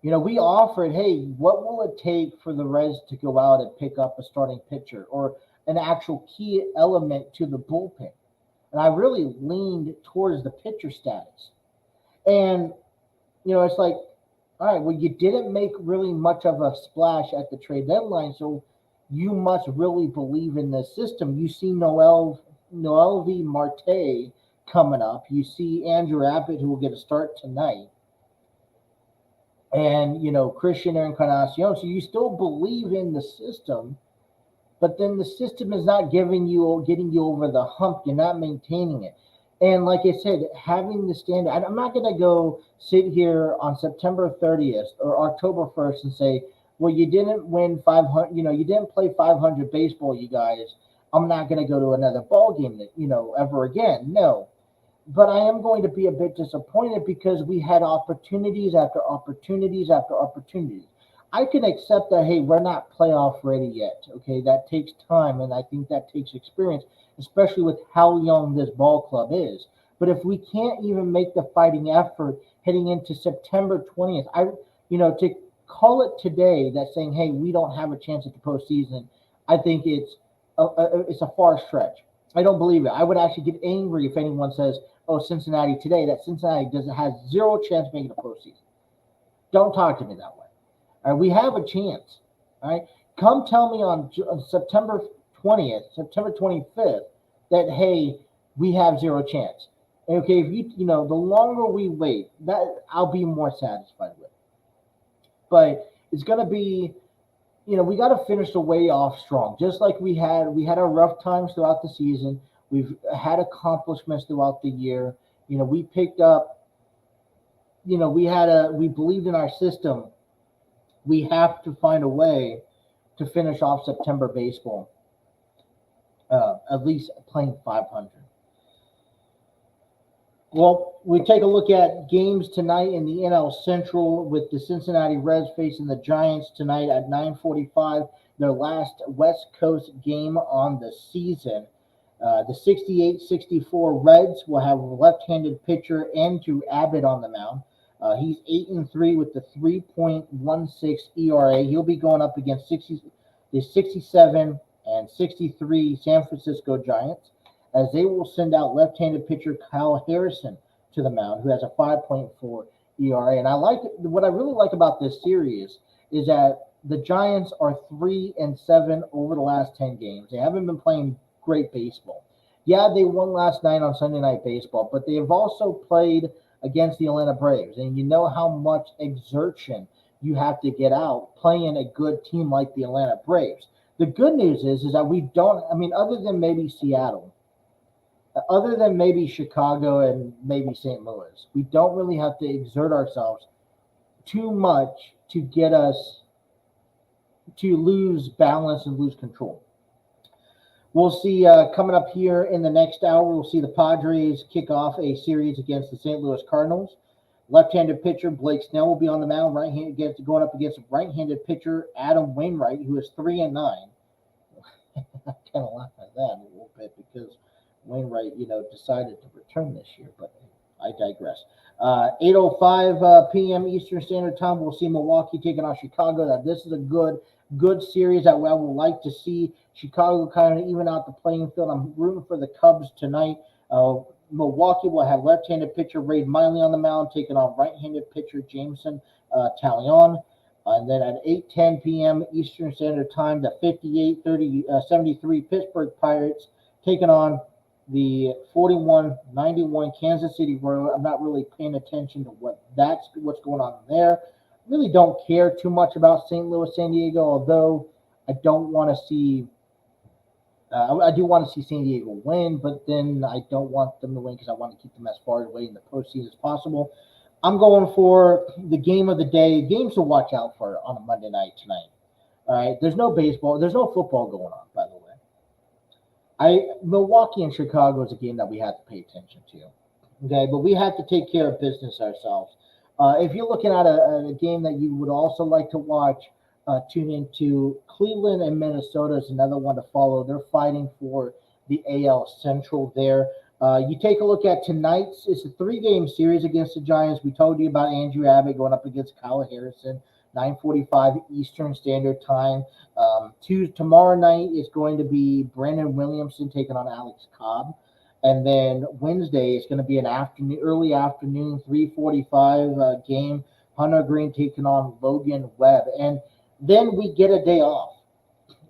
We offered, hey, what will it take for the Reds to go out and pick up a starting pitcher or an actual key element to the bullpen? And I really leaned towards the pitcher status. And, it's like, all right, well, you didn't make really much of a splash at the trade deadline, so you must really believe in the system. You see Noelvi Marte coming up. You see Andrew Abbott, who will get a start tonight. And, Christian Encarnacion. So you still believe in the system, but then the system is not getting you over the hump. You're not maintaining it. And like I said, having the standard, I'm not going to go sit here on September 30th or October 1st and say, well, you didn't win 500, you didn't play 500 baseball, you guys. I'm not going to go to another ball game, ever again. No. But I am going to be a bit disappointed because we had opportunities after opportunities after opportunities. I can accept that, hey, we're not playoff ready yet. Okay, that takes time, and I think that takes experience, especially with how young this ball club is. But if we can't even make the fighting effort heading into September 20th, to call it today that saying, hey, we don't have a chance at the postseason, I think it's a far stretch. I don't believe it. I would actually get angry if anyone says, oh, Cincinnati today, that Cincinnati has zero chance making the postseason. Don't talk to me that way. All right, we have a chance. All right, come tell me on September 20th, September 25th, that, hey, we have zero chance. Okay, if the longer we wait, that I'll be more satisfied with. But it's going to be, we got to finish the way off strong. Just like we had our rough times throughout the season. We've had accomplishments throughout the year. We picked up, we believed in our system. We have to find a way to finish off September baseball, at least playing 500. Well, we take a look at games tonight in the NL Central with the Cincinnati Reds facing the Giants tonight at 9:45, their last West Coast game on the season. The 68-64 Reds will have a left-handed pitcher Andrew Abbott on the mound. He's 8-3 with the 3.16 ERA. He'll be going up against the 67 and 63 San Francisco Giants, as they will send out left-handed pitcher Kyle Harrison to the mound, who has a 5.4 ERA. And what I really like about this series is that the Giants are 3-7 over the last 10 games. They haven't been playing great baseball. Yeah, they won last night on Sunday Night Baseball, but they have also played against the Atlanta Braves. And you know how much exertion you have to get out playing a good team like the Atlanta Braves. The good news is that we don't, other than maybe Seattle, other than maybe Chicago and maybe St. Louis, we don't really have to exert ourselves too much to get us to lose balance and lose control. We'll see coming up here in the next hour, we'll see the Padres kick off a series against the St. Louis Cardinals. Left-handed pitcher Blake Snell will be on the mound, going up against right-handed pitcher Adam Wainwright, who is 3-9. I kind of laugh at that a little bit because Wainwright, decided to return this year, but I digress. 8:05 p.m. Eastern Standard Time, we'll see Milwaukee taking on Chicago. Now, this is a good series that I would like to see Chicago kind of even out the playing field. I'm rooting for the Cubs tonight. Milwaukee will have left-handed pitcher Ray Miley on the mound, taking on right-handed pitcher Jameson Talion. And then at 8:10 p.m. Eastern Standard Time, the 73 Pittsburgh Pirates taking on the 41-91 Kansas City Royals. I'm not really paying attention to what's going on there. Really don't care too much about St. Louis, San Diego, although I don't want to see I do want to see San Diego win, but then I don't want them to win because I want to keep them as far away in the postseason as possible. I'm going for the game of the day, games to watch out for on a Monday night tonight. All right, there's no baseball, there's no football going on, by the way. Milwaukee and Chicago is a game that we have to pay attention to. Okay, but we have to take care of business ourselves. If you're looking at a game that you would also like to watch, tune into Cleveland and Minnesota is another one to follow. They're fighting for the AL Central there. You take a look at tonight's. It's a 3-game series against the Giants. We told you about Andrew Abbott going up against Kyle Harrison, 9:45 Eastern Standard Time. Tomorrow night is going to be Brandon Williamson taking on Alex Cobb. And then Wednesday is going to be an early afternoon, 3:45 game. Hunter Green taking on Logan Webb. And then we get a day off.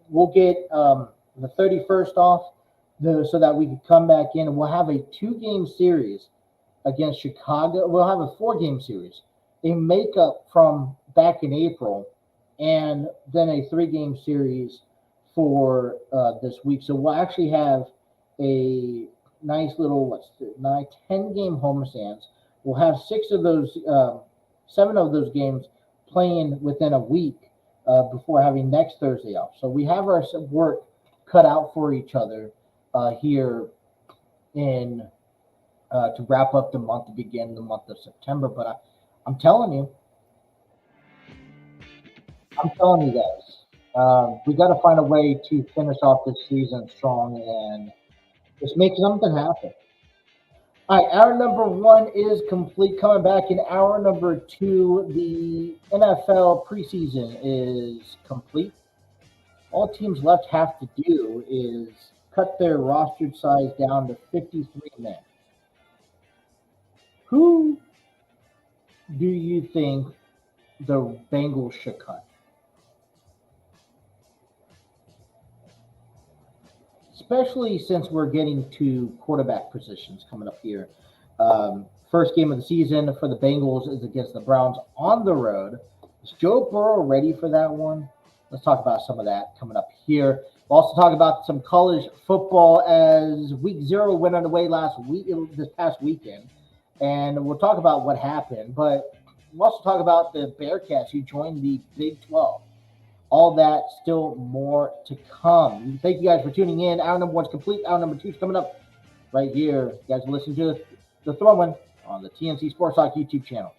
We'll get the 31st off so that we can come back in, and we'll have a 2-game series against Chicago. We'll have a 4-game series, a makeup from back in April, and then a 3-game series for this week. So we'll actually have a nice little 10-game homestands. We'll have 7 of those games playing within a week before having next Thursday off. So we have our work cut out for each other here in to wrap up the month, to begin the month of September. But I'm telling you guys, we got to find a way to finish off this season strong and just make something happen. All right, hour number 1 is complete. Coming back in hour number 2, the NFL preseason is complete. All teams left have to do is cut their rostered size down to 53 men. Who do you think the Bengals should cut? Especially since we're getting to quarterback positions coming up here. First game of the season for the Bengals is against the Browns on the road. Is Joe Burrow ready for that one? Let's talk about some of that coming up here. We'll also talk about some college football as Week 0 went underway this past weekend. And we'll talk about what happened. But we'll also talk about the Bearcats who joined the Big 12. All that, still more to come. Thank you guys for tuning in. Hour number 1 is complete. Hour number 2 is coming up right here. You guys listen to the Throw-In on the TNC Sports Talk YouTube channel.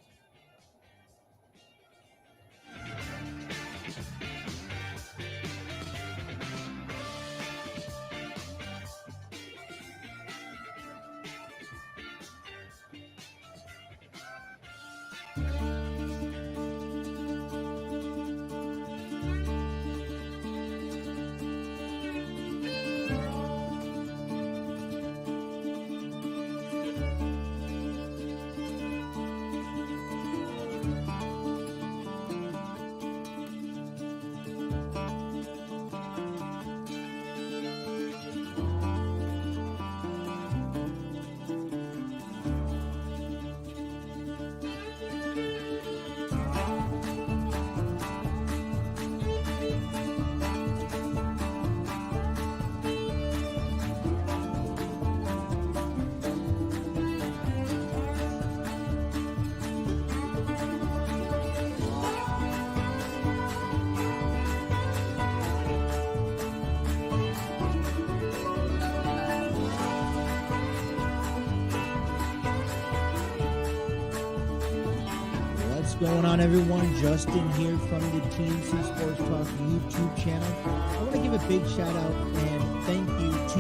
What's going on, everyone? Justin here from the TNC Sports Talk YouTube channel. I want to give a big shout out and thank you to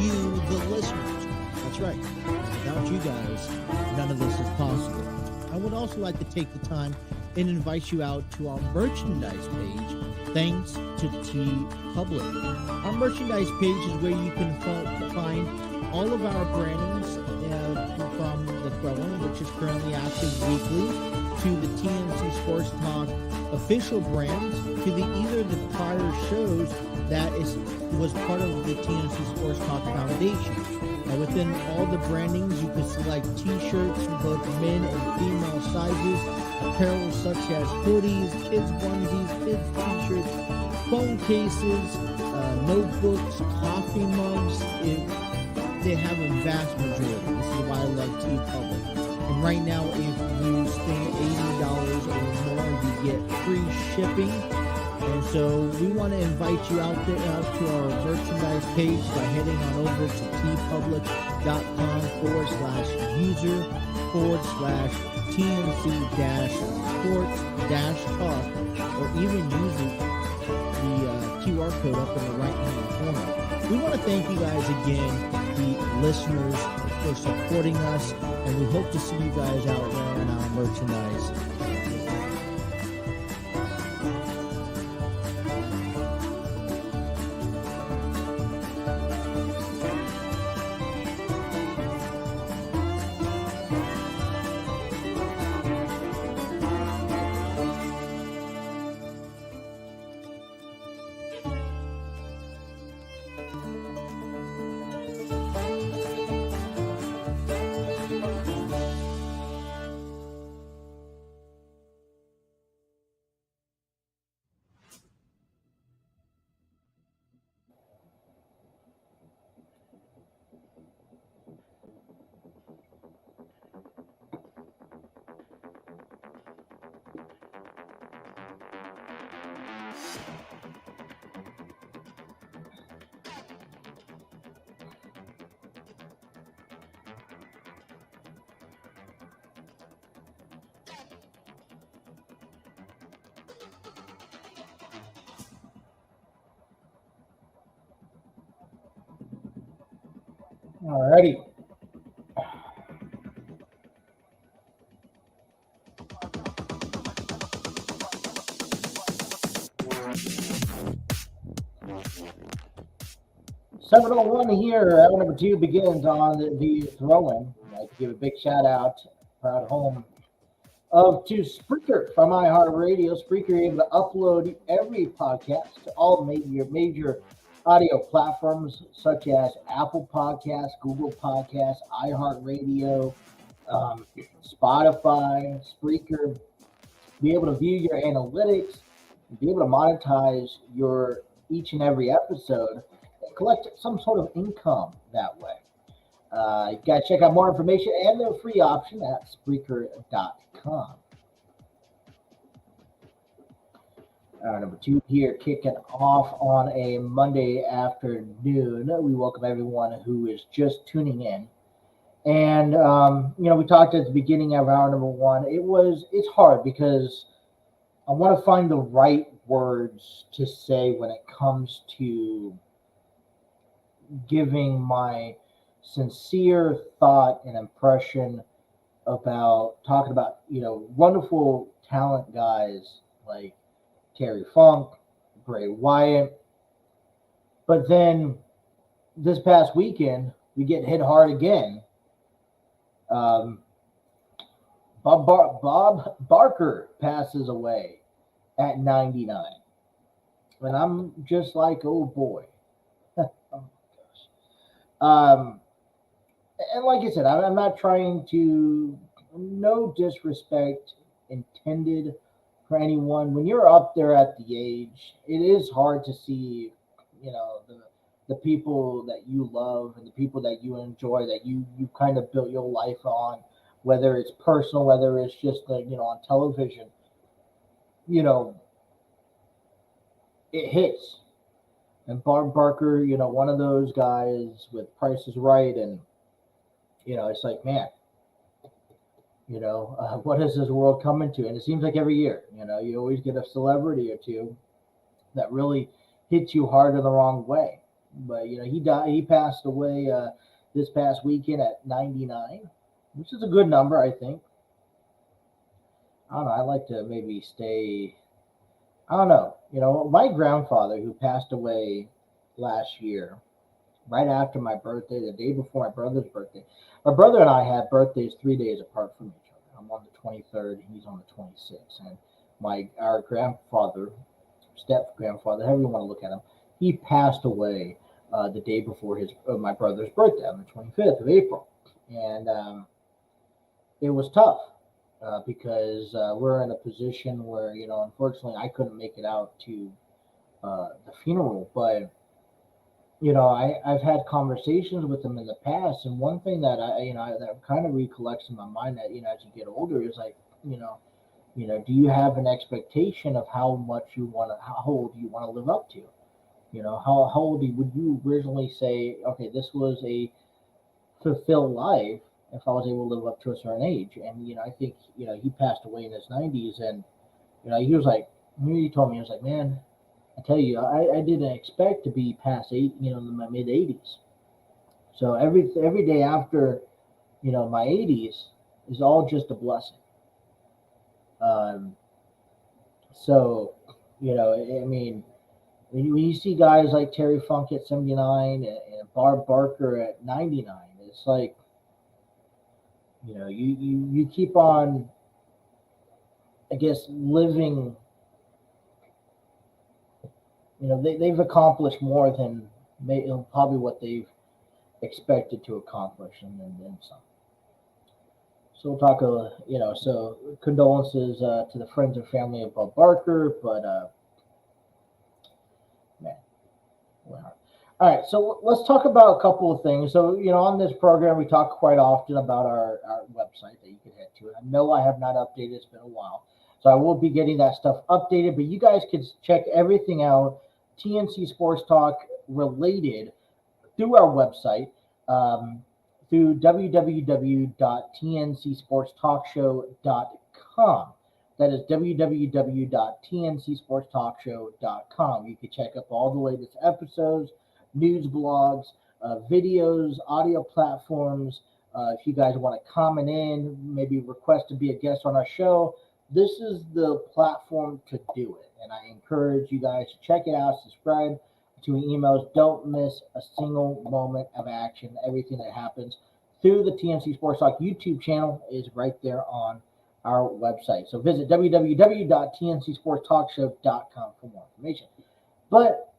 you, the listeners. That's right. Without you guys, none of this is possible. I would also like to take the time and invite you out to our merchandise page, thanks to T Public. Our merchandise page is where you can find all of our brandings from the throw-in, which is currently active weekly, to the TNC Sports Talk official brands, to either the prior shows that was part of the TNC Sports Talk Foundation. Now, within all the brandings, you can select T-shirts in both men and female sizes, apparel such as hoodies, kids onesies, kids T-shirts, phone cases, notebooks, coffee mugs. They have a vast majority. This is why I love T-Public. And right now, if you spend $80 or more, you get free shipping. And so we want to invite you out to our merchandise page by heading on over to tpublic.com/user/TNC-sports-talk, or even use the QR code up in the right-hand corner. We want to thank you guys again, the listeners, for supporting us, and we hope to see you guys out wearing our merchandise. Alrighty. .701 here. Hour number 2 begins on the throw-in. I'd like to give a big shout out, proud home to Spreaker from iHeartRadio. Spreaker able to upload every podcast to all major audio platforms such as Apple Podcasts, Google Podcasts, iHeartRadio, Spotify, Spreaker. Be able to view your analytics, be able to monetize your each and every episode, and collect some sort of income that way. You got to check out more information and their free option at Spreaker.com. Number 2 here, kicking off on a Monday afternoon. We welcome everyone who is just tuning in. And, we talked at the beginning of hour number 1. It's hard because I want to find the right words to say when it comes to giving my sincere thought and impression about talking about, wonderful talent guys like Terry Funk, Bray Wyatt. But then this past weekend, we get hit hard again. Bob Barker passes away at 99. And I'm just like, oh boy. Oh my gosh. And like I said, I'm not trying to, no disrespect intended for anyone. When you're up there at the age, it is hard to see, the people that you love and the people that you enjoy, that you kind of built your life on, whether it's personal, whether it's just on television, it hits. And Bob Barker, one of those guys with Price is Right, and it's like, man, what is this world coming to? And it seems like every year, you always get a celebrity or two that really hits you hard in the wrong way. But he died. He passed away this past weekend at 99, which is a good number, I think. I don't know. I'd like to maybe stay. I don't know. My grandfather, who passed away last year, right after my birthday, the day before my brother's birthday. My brother and I had birthdays 3 days apart from each other. I'm on the 23rd, and he's on the 26th. And our grandfather, step grandfather, however you want to look at him, he passed away the day before my brother's birthday on the 25th of April, and it was tough because we're in a position where unfortunately I couldn't make it out to the funeral, but I've had conversations with him in the past, and one thing that that kind of recollects in my mind that as you get older is like do you have an expectation of how old you want to live up to? How old would you originally say, okay, this was a fulfilled life if I was able to live up to a certain age? And I think he passed away in his 90s, and he was like, he told me, he was like, man, I tell you, I didn't expect to be past in my mid 80s. So every day after my 80s is all just a blessing. So I mean, when you see guys like Terry Funk at 79 and Barb Barker at 99, it's like you keep on, I guess, living. They've accomplished more than probably what they've expected to accomplish, and then some. So we'll talk, so condolences to the friends and family of Bob Barker, but man, wow. All right, so let's talk about a couple of things. So, on this program, we talk quite often about our website that you can head to. I know I have not updated; it's been a while. So I will be getting that stuff updated, but you guys can check everything out, TNC Sports Talk related, through our website, through www.tncsportstalkshow.com. That is www.tncsportstalkshow.com. You can check up all the latest episodes, news blogs, videos, audio platforms. If you guys want to comment in, maybe request to be a guest on our show, this is the platform to do it. And I encourage you guys to check it out, subscribe to emails. Don't miss a single moment of action. Everything that happens through the TNC Sports Talk YouTube channel is right there on our website. So visit www.tncsportstalkshow.com for more information. But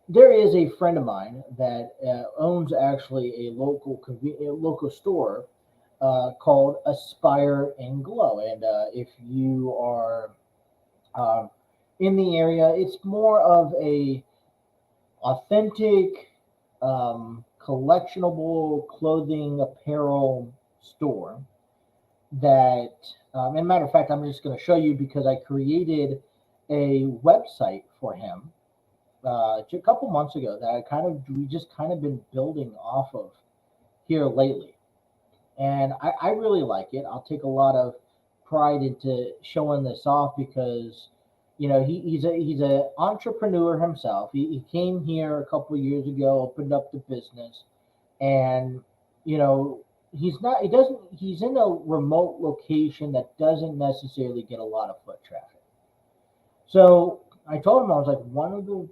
there is a friend of mine that owns actually a local store called Aspire and Glow. And if you are in the area, it's more of a authentic collectionable clothing apparel store that and a matter of fact, I'm just going to show you because I created a website for him a couple months ago that we just kind of been building off of here lately. And I really like it. I'll take a lot of pride into showing this off because, he's an entrepreneur himself. He came here a couple of years ago, opened up the business, and he's in a remote location that doesn't necessarily get a lot of foot traffic. So I told him, I was like, one of the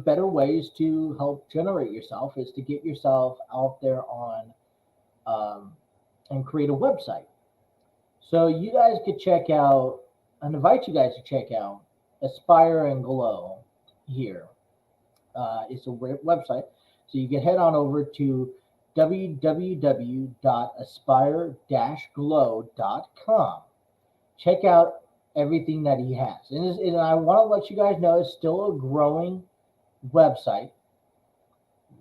better ways to help generate yourself is to get yourself out there on and create a website. So you guys could check out, and invite you guys to check out Aspire and Glow here. It's a website. So you can head on over to www.aspire-glow.com. Check out everything that he has. And I want to let you guys know it's still a growing website,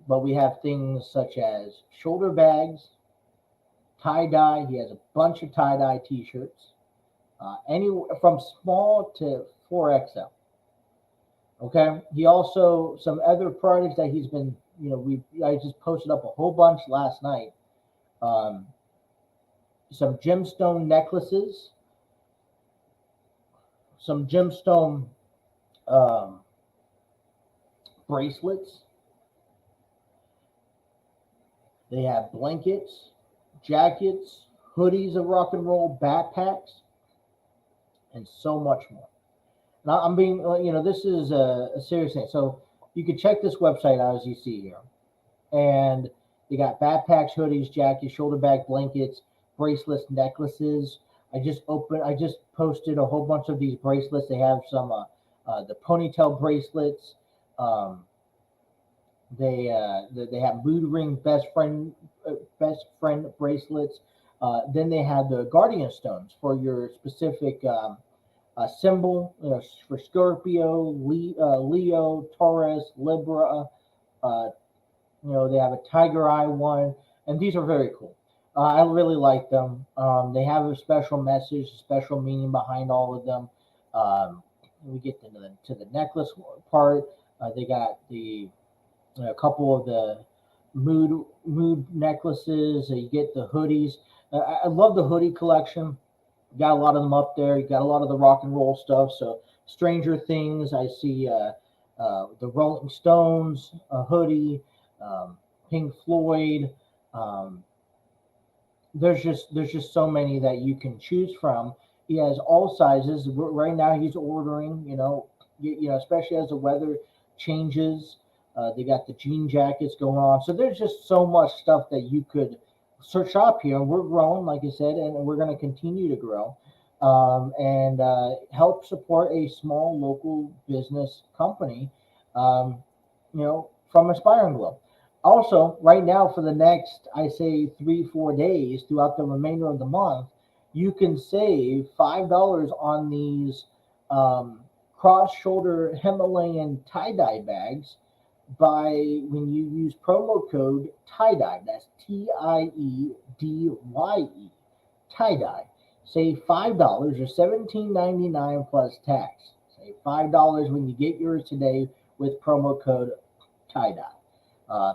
but we have things such as shoulder bags, tie-dye. He has a bunch of tie-dye t-shirts, anywhere from small to 4XL. Okay. He also, some other products that he's been, I just posted up a whole bunch last night. some gemstone necklaces, some gemstone bracelets. They have blankets, jackets, hoodies of rock and roll, backpacks, and so much more. Now, I'm being, this is a serious thing. So you can check this website out as you see here. And they got backpacks, hoodies, jackets, shoulder bag, blankets, bracelets, necklaces. I just posted a whole bunch of these bracelets. They have some, the ponytail bracelets. They have mood ring, best friend bracelets. Then they have the guardian stones for your specific symbol, for Scorpio, Leo, Taurus, Libra. They have a tiger eye one, and these are very cool. I really like them. They have a special message, a special meaning behind all of them. We get to the necklace part. They got a couple of the mood necklaces. You get the hoodies. I love the hoodie collection. You got a lot of them up there. You got a lot of the rock and roll stuff. So Stranger Things. I see the Rolling Stones, a hoodie. Pink Floyd. There's just so many that you can choose from. He has all sizes. Right now he's ordering, especially as the weather changes. They got the jean jackets going on. So there's just so much stuff that you could search up here. We're growing, like I said, and we're going to continue to grow and help support a small local business company, from Aspire and Glow. Also, right now for the next, I say 3-4 days throughout the remainder of the month, you can save $5 on these cross-shoulder Himalayan tie-dye bags when you use promo code TIEDYE. That's TIEDYE, tie-dye. Save $5 or $17.99 plus tax. Save $5 when you get yours today with promo code TIEDYE.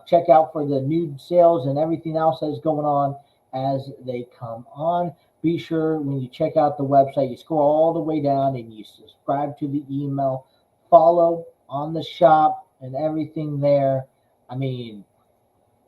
Check out for the new sales and everything else that's going on as they come on. Be sure when you check out the website, you scroll all the way down and you subscribe to the email, follow on the shop and everything there. I mean,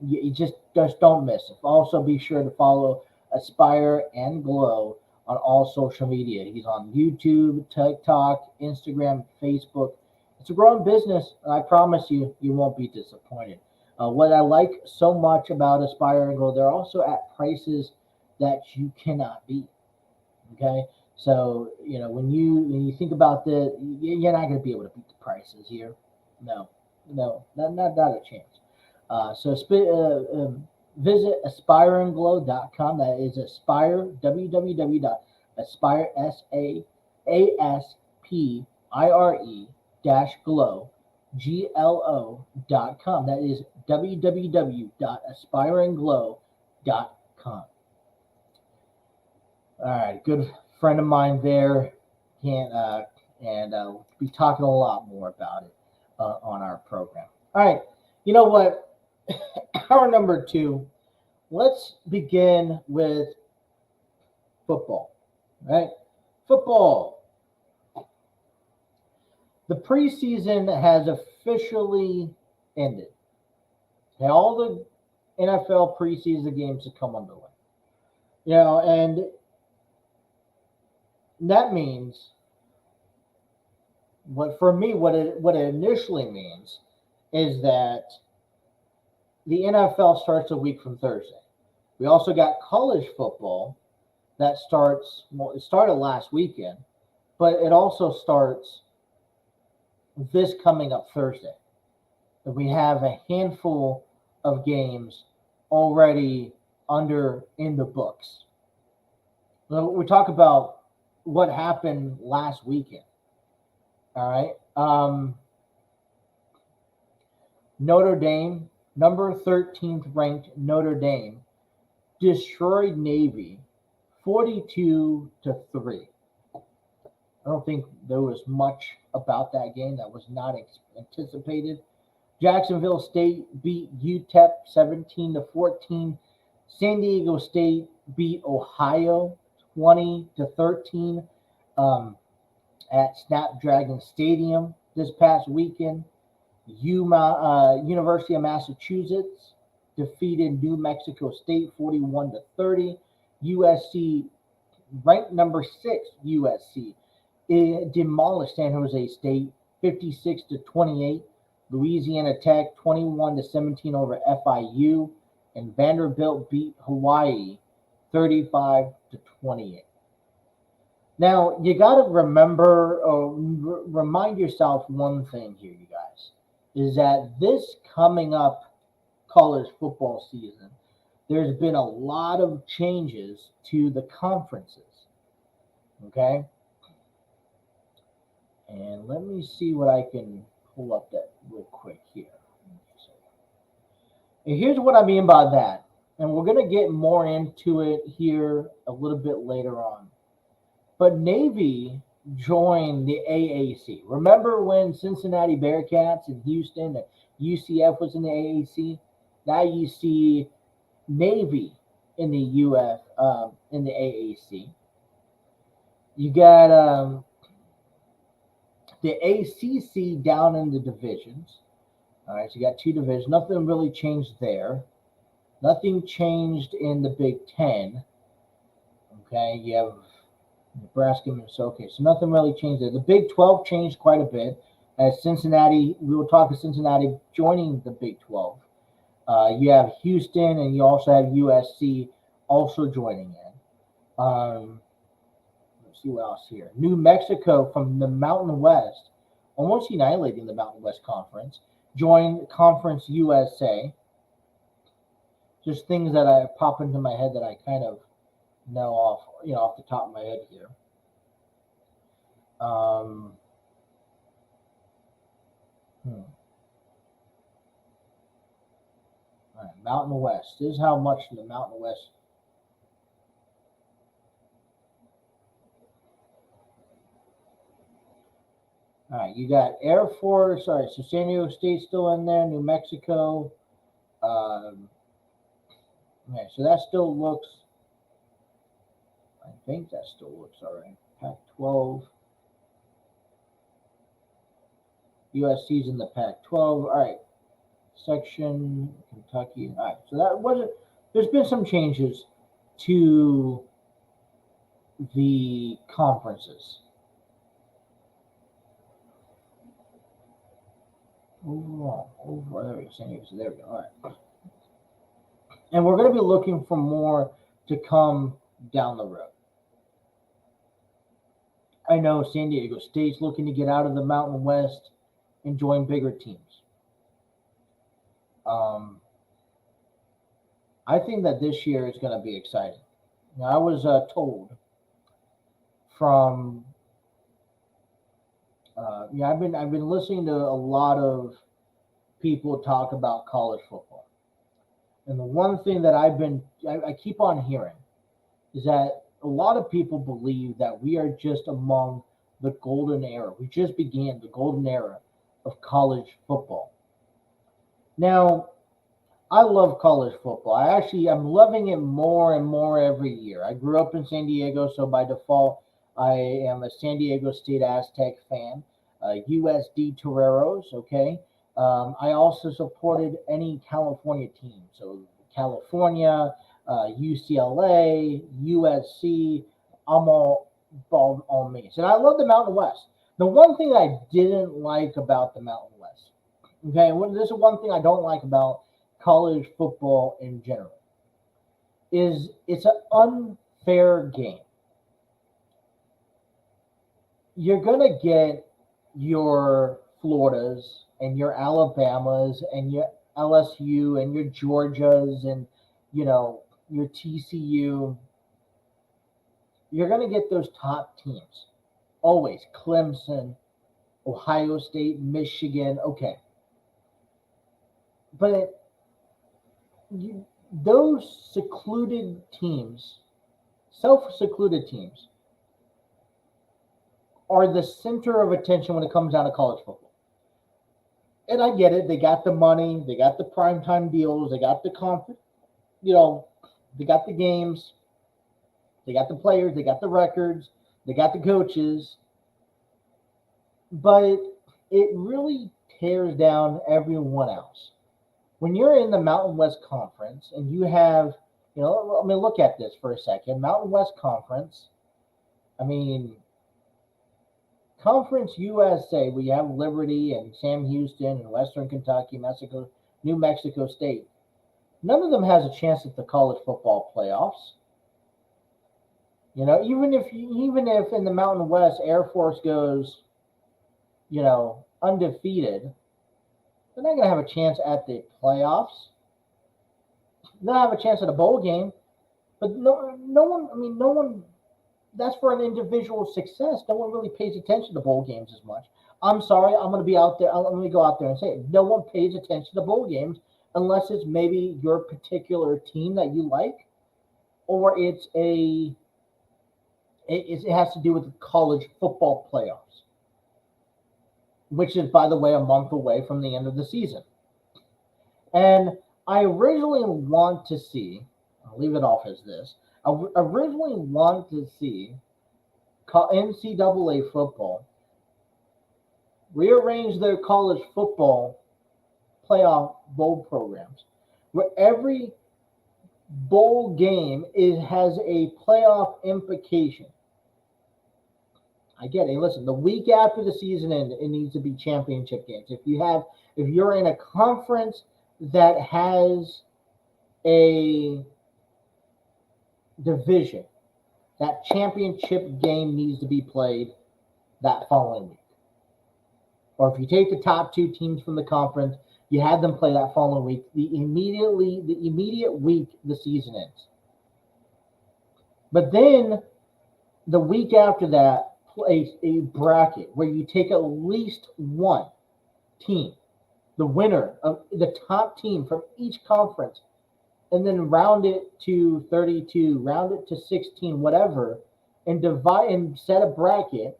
you just don't miss it. Also, be sure to follow Aspire and Glow on all social media. He's on YouTube, TikTok, Instagram, Facebook. It's a growing business, and I promise you won't be disappointed. What I like so much about Aspire and Glow, they're also at prices that you cannot beat. Okay, so when you think about you're not going to be able to beat the prices here. No, not a chance. So visit aspireandglow.com. That is Aspire, www.aspire, ASPIRE glow.com. That is www.aspireandglow.com. All right, good friend of mine there. And we'll be talking a lot more about it on our program. All right, you know what? Hour number 2. Let's begin with football. All right, football. The preseason has officially ended. And all the NFL preseason games have come underway. And that means what it initially means is that the NFL starts a week from Thursday. We also got college football that starts. Well, it started last weekend, but it also starts this coming up Thursday. And we have a handful of games already in the books. So we talk about what happened last weekend. All right. Notre Dame, number 13th ranked Notre Dame, destroyed Navy 42-3. I don't think there was much about that game that was not anticipated. Jacksonville State beat UTEP 17-14. San Diego State beat Ohio 20-13 at Snapdragon Stadium this past weekend. University of Massachusetts defeated New Mexico State 41-30. USC, ranked number 6 USC, it demolished San Jose State 56-28. Louisiana Tech 21-17 over FIU, and Vanderbilt beat Hawaii 35-28. Now, you got to remember or remind yourself one thing here, you guys, is that this coming up college football season, there's been a lot of changes to the conferences. Okay? And let me see what I can pull up that real quick here. And here's what I mean by that. And we're going to get more into it here a little bit later on. But Navy joined the AAC. Remember when Cincinnati Bearcats in Houston and UCF was in the AAC? Now you see Navy in the in the AAC. You got the ACC down in the divisions. All right, so you got 2 divisions. Nothing really changed there. Nothing changed in the Big Ten. Okay, you have Nebraska, Minnesota. Okay, so nothing really changed there. The Big 12 changed quite a bit as Cincinnati, we were talking Cincinnati joining the Big 12. You have Houston, and you also have USC also joining in. Let's see what else here. New Mexico from the Mountain West, almost annihilating the Mountain West Conference, joined Conference USA. Just things that I pop into my head that I kind of know off the top of my head here. All right, Mountain West. This is how much the Mountain West. All right, you got Air Force. All right, so San Diego State's still in there. New Mexico. Okay, so that still looks. I think that still looks all right. Pac-12. USC's in the Pac-12. All right. Section Kentucky. All right. So that wasn't. There's been some changes to the conferences. Overall, there we go. San Diego. So there we go. All right. And we're going to be looking for more to come down the road. I know San Diego State's looking to get out of the Mountain West and join bigger teams. I think that this year is going to be exciting. Now, I was told from I've been listening to a lot of people talk about college football. And the one thing that I keep on hearing is that a lot of people believe that we are just among the golden era. We just began the golden era of college football. Now, I love college football. I'm loving it more and more every year. I grew up in San Diego, so by default, I am a San Diego State Aztec fan. USD Toreros, okay? I also supported any California team. So California, UCLA, USC, I'm all me. And I love the Mountain West. The one thing I didn't like about the Mountain West, okay, this is one thing I don't like about college football in general, is it's an unfair game. You're going to get your Floridas and your Alabamas and your LSU and your Georgias and, your TCU. You're going to get those top teams. Always. Clemson, Ohio State, Michigan. Okay. But those secluded teams, self-secluded teams, are the center of attention when it comes down to college football. And I get it. They got the money. They got the primetime deals. They got the they got the games. They got the players, they got the records, they got the coaches. But it really tears down everyone else. When you're in the Mountain West Conference and you have, look at this for a second. Mountain West Conference, Conference USA, we have Liberty and Sam Houston and Western Kentucky, New Mexico State. None of them has a chance at the college football playoffs. Even if in the Mountain West Air Force goes, undefeated, they're not going to have a chance at the playoffs. They'll have a chance at a bowl game, but no one. That's for an individual success. No one really pays attention to bowl games as much. I'm sorry, I'm going to be out there. Let me go out there and say it. No one pays attention to bowl games unless it's maybe your particular team that you like, or it has to do with the college football playoffs, which is, by the way, a month away from the end of the season. And I originally want to see, I'll leave it off as this, I originally want to see NCAA football rearrange their college football playoff bowl programs, where every bowl game has a playoff implication. I get it. Listen, the week after the season ends, it needs to be championship games. If you're in a conference that has a division, that championship game needs to be played that following week. Or if you take the top two teams from the conference, you have them play that following week. The immediate week the season ends. But then the week after that, play a bracket where you take at least one team, the winner of the top team from each conference, and then round it to 32, round it to 16, whatever, and divide and set a bracket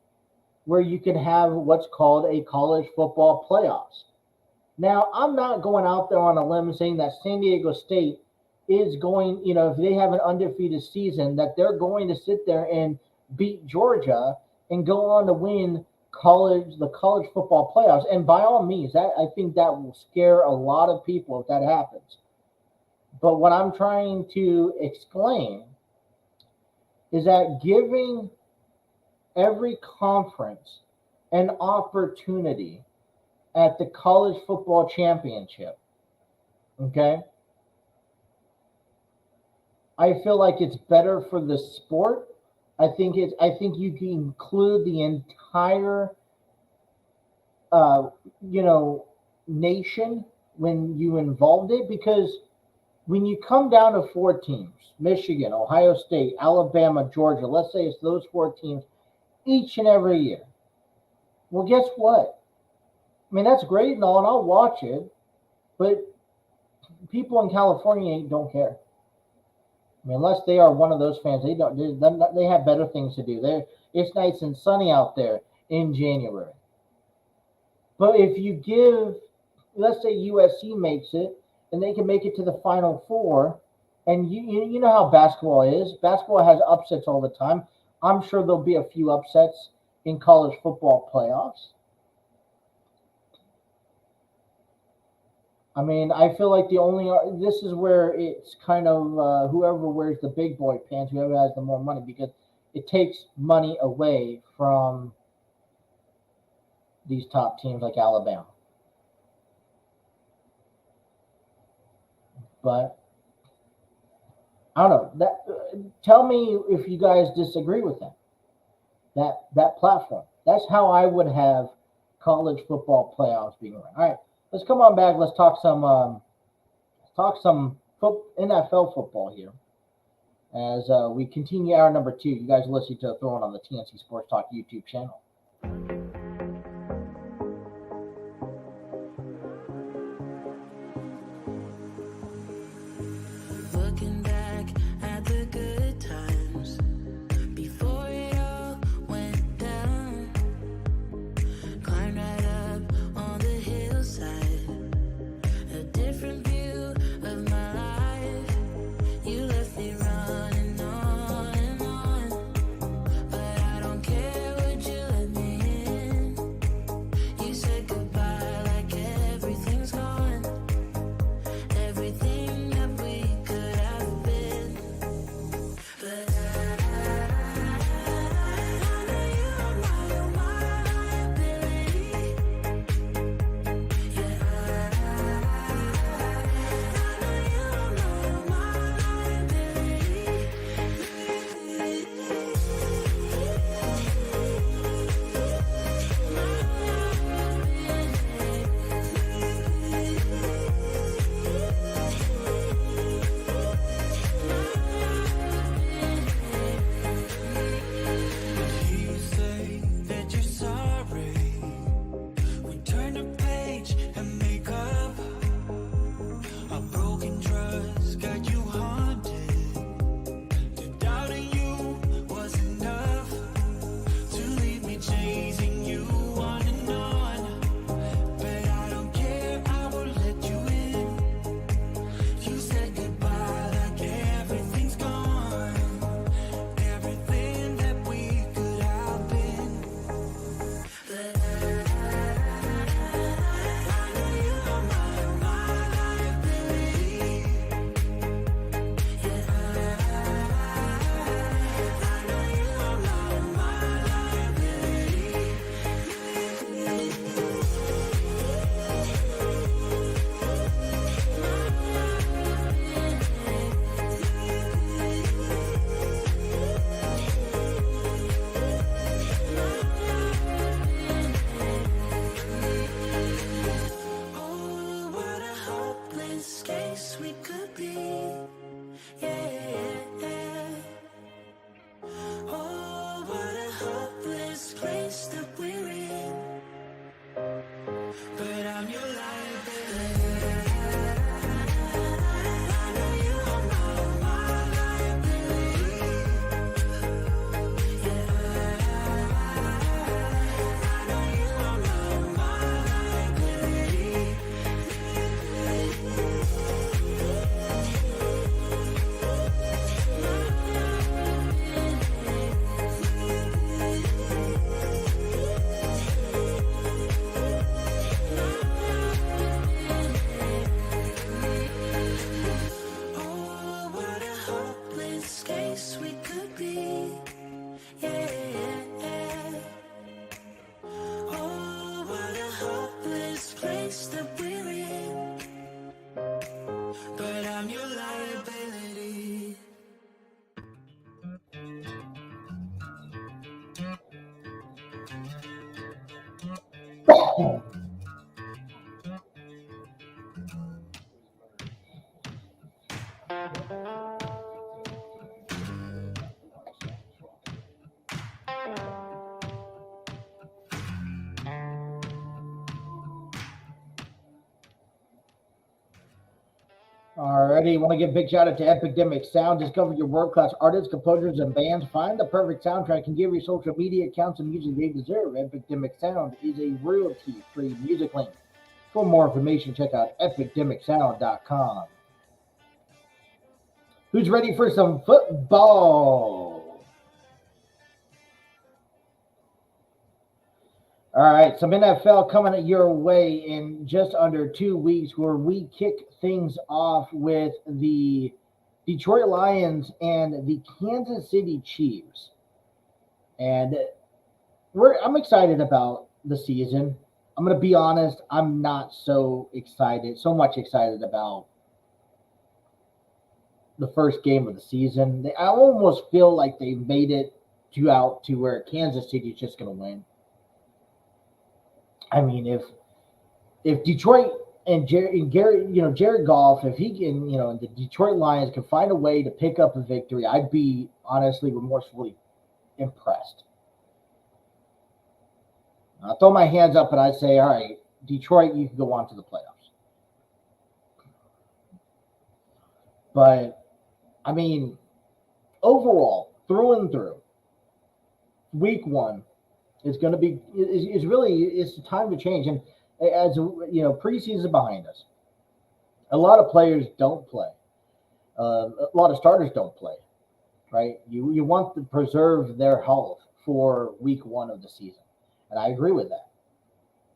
where you can have what's called a college football playoffs. Now, I'm not going out there on a limb saying that San Diego State is going, if they have an undefeated season, that they're going to sit there and beat Georgia and go on to win the college football playoffs. And by all means, I think that will scare a lot of people if that happens. But what I'm trying to explain is that giving every conference an opportunity at the college football championship, okay, I feel like it's better for the sport. I think you can include the entire nation when you involved it, because when you come down to four teams, Michigan, Ohio State, Alabama, Georgia, let's say it's those four teams each and every year. Well, guess what? That's great and all, and I'll watch it, but people in California don't care. Unless they are one of those fans, they have better things to do. It's nice and sunny out there in January. But if you give, let's say USC makes it, and they can make it to the Final Four, and you know how basketball is. Basketball has upsets all the time. I'm sure there'll be a few upsets in college football playoffs. I feel like this is where it's kind of whoever wears the big boy pants, whoever has the more money, because it takes money away from these top teams like Alabama. But I don't know. Tell me if you guys disagree with that platform. That's how I would have college football playoffs being run. All right, let's come on back. Let's talk some NFL football here as we continue hour number 2. You guys are listening to Throwing on the TNC Sports Talk YouTube channel. Looking back at the good times before it all went down. Climbed right up on the hillside, a different view of my life. You left me running on and on. Alrighty, want to give a big shout out to Epidemic Sound. Discover your world-class artists, composers, and bands. Find the perfect soundtrack and give your social media accounts the music they deserve. Epidemic Sound is a royalty-free music link. For more information, check out epidemicsound.com. Who's ready for some football? All right, some NFL coming your way in just under 2 weeks, where we kick things off with the Detroit Lions and the Kansas City Chiefs. And I'm excited about the season. I'm going to be honest, I'm not so much excited about the first game of the season. I almost feel like they made it out to where Kansas City is just going to win. I mean, if Detroit and Jared Goff, if he can, the Detroit Lions can find a way to pick up a victory, I'd be honestly remorsefully impressed. I'll throw my hands up and I'd say, all right, Detroit, you can go on to the playoffs. But, I mean, overall, through and through, week one, it's going to be. It's time to change, and as preseason behind us, a lot of players don't play. A lot of starters don't play, right? You want to preserve their health for week one of the season, and I agree with that.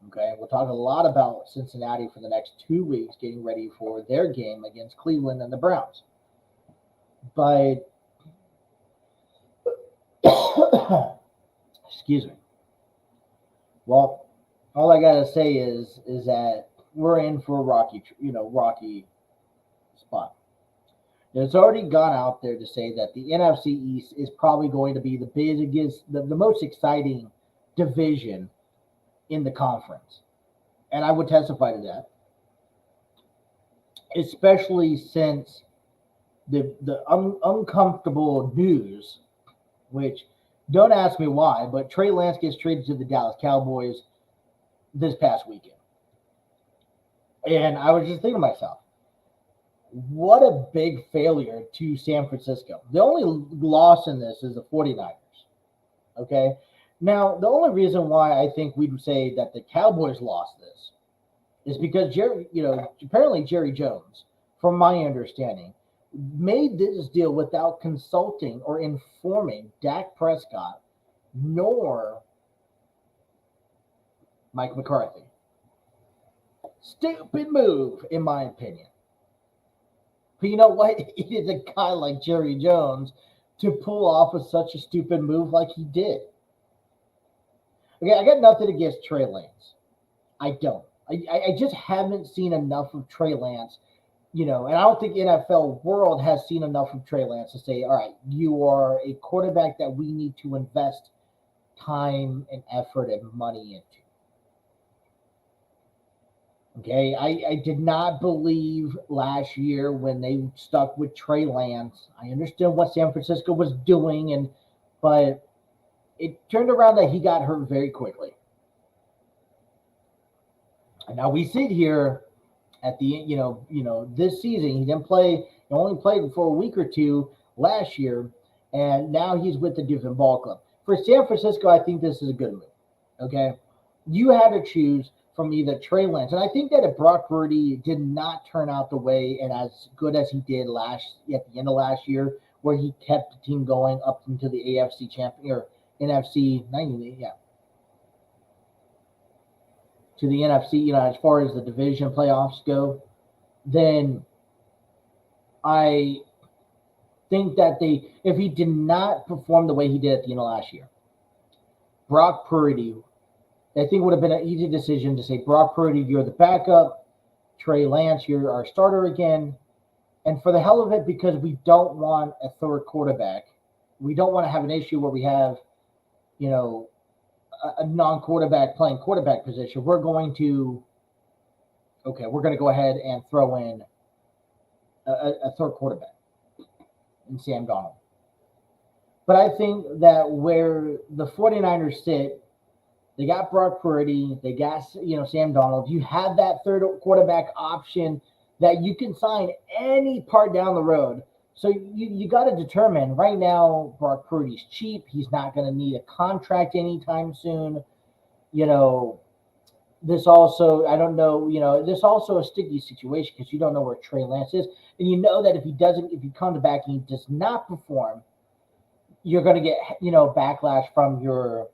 Okay, we'll talk a lot about Cincinnati for the next 2 weeks, getting ready for their game against Cleveland and the Browns. But excuse me. Well, all I gotta say is that we're in for a rocky spot. It's already gone out there to say that the NFC East is probably going to be the biggest, the most exciting division in the conference, and I would testify to that, especially since the uncomfortable news, which. Don't ask me why, but Trey Lance gets traded to the Dallas Cowboys this past weekend. And I was just thinking to myself, what a big failure to San Francisco. The only loss in this is the 49ers. Okay? Now, the only reason why I think we'd say that the Cowboys lost this is because apparently Jerry Jones, from my understanding, made this deal without consulting or informing Dak Prescott nor Mike McCarthy. Stupid move, in my opinion. But you know what? It is a guy like Jerry Jones to pull off such a stupid move like he did. Okay, I got nothing against Trey Lance. I don't. I just haven't seen enough of Trey Lance. And I don't think NFL world has seen enough of Trey Lance to say, all right, you are a quarterback that we need to invest time and effort and money into. Okay, I did not believe last year when they stuck with Trey Lance. I understood what San Francisco was doing, but it turned around that he got hurt very quickly. And now we sit here at the this season, he didn't play. He only played for a week or two last year, and now he's with a different ball club. For San Francisco, I think this is a good move. Okay, you had to choose from either Trey Lance, and I think that if Brock Purdy did not turn out the way and as good as he did at the end of last year, where he kept the team going up into the AFC champion or NFC, to the NFC, as far as the division playoffs go, then I think that if he did not perform the way he did at the end of last year, Brock Purdy, I think would have been an easy decision to say, Brock Purdy, you're the backup. Trey Lance, you're our starter again. And for the hell of it, because we don't want a third quarterback, we don't want to have an issue where we have, a non-quarterback playing quarterback position, we're going to go ahead and throw in a third quarterback in Sam Darnold. But I think that where the 49ers sit, they got Brock Purdy, they got Sam Darnold. You have that third quarterback option that you can sign any part down the road. So you got to determine right now. Brock Purdy's cheap. He's not going to need a contract anytime soon. This also, I don't know. This also a sticky situation because you don't know where Trey Lance is, and you know that if he comes back and he does not perform, you're going to get backlash from your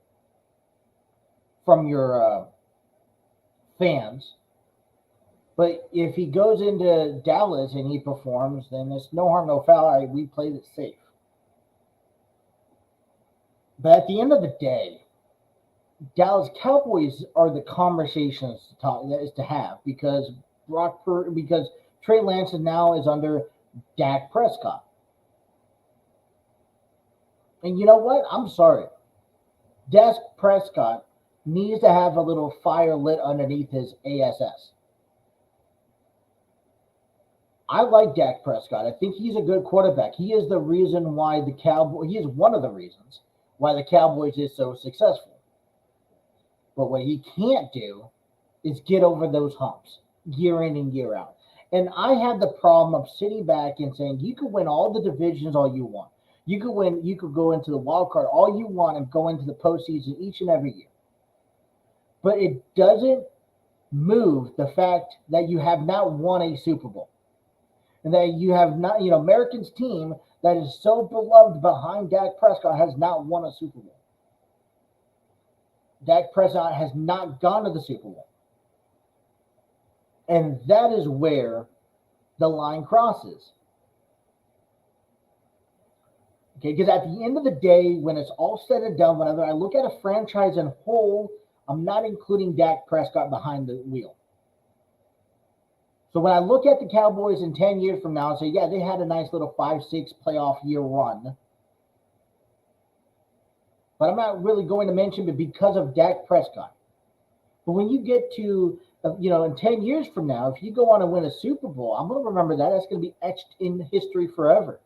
fans. But if he goes into Dallas and he performs, then it's no harm, no foul. All right, we played it safe. But at the end of the day, Dallas Cowboys are the conversations to have because Trey Lance now is under Dak Prescott. And you know what? I'm sorry. Dak Prescott needs to have a little fire lit underneath his ASS. I like Dak Prescott. I think he's a good quarterback. He is the reason why he is one of the reasons why the Cowboys is so successful. But what he can't do is get over those humps year in and year out. And I have the problem of sitting back and saying, you could win all the divisions all you want. You could go into the wild card all you want and go into the postseason each and every year. But it doesn't move the fact that you have not won a Super Bowl. And that you have not, Americans' team that is so beloved behind Dak Prescott has not won a Super Bowl. Dak Prescott has not gone to the Super Bowl. And that is where the line crosses. Okay, because at the end of the day, when it's all said and done, whenever I look at a franchise in whole, I'm not including Dak Prescott behind the wheel. So when I look at the Cowboys in 10 years from now and say, yeah, they had a nice little 5-6 playoff year run. But I'm not really going to mention it because of Dak Prescott. But when you get to, in 10 years from now, if you go on and win a Super Bowl, I'm going to remember that. That's going to be etched in history forever.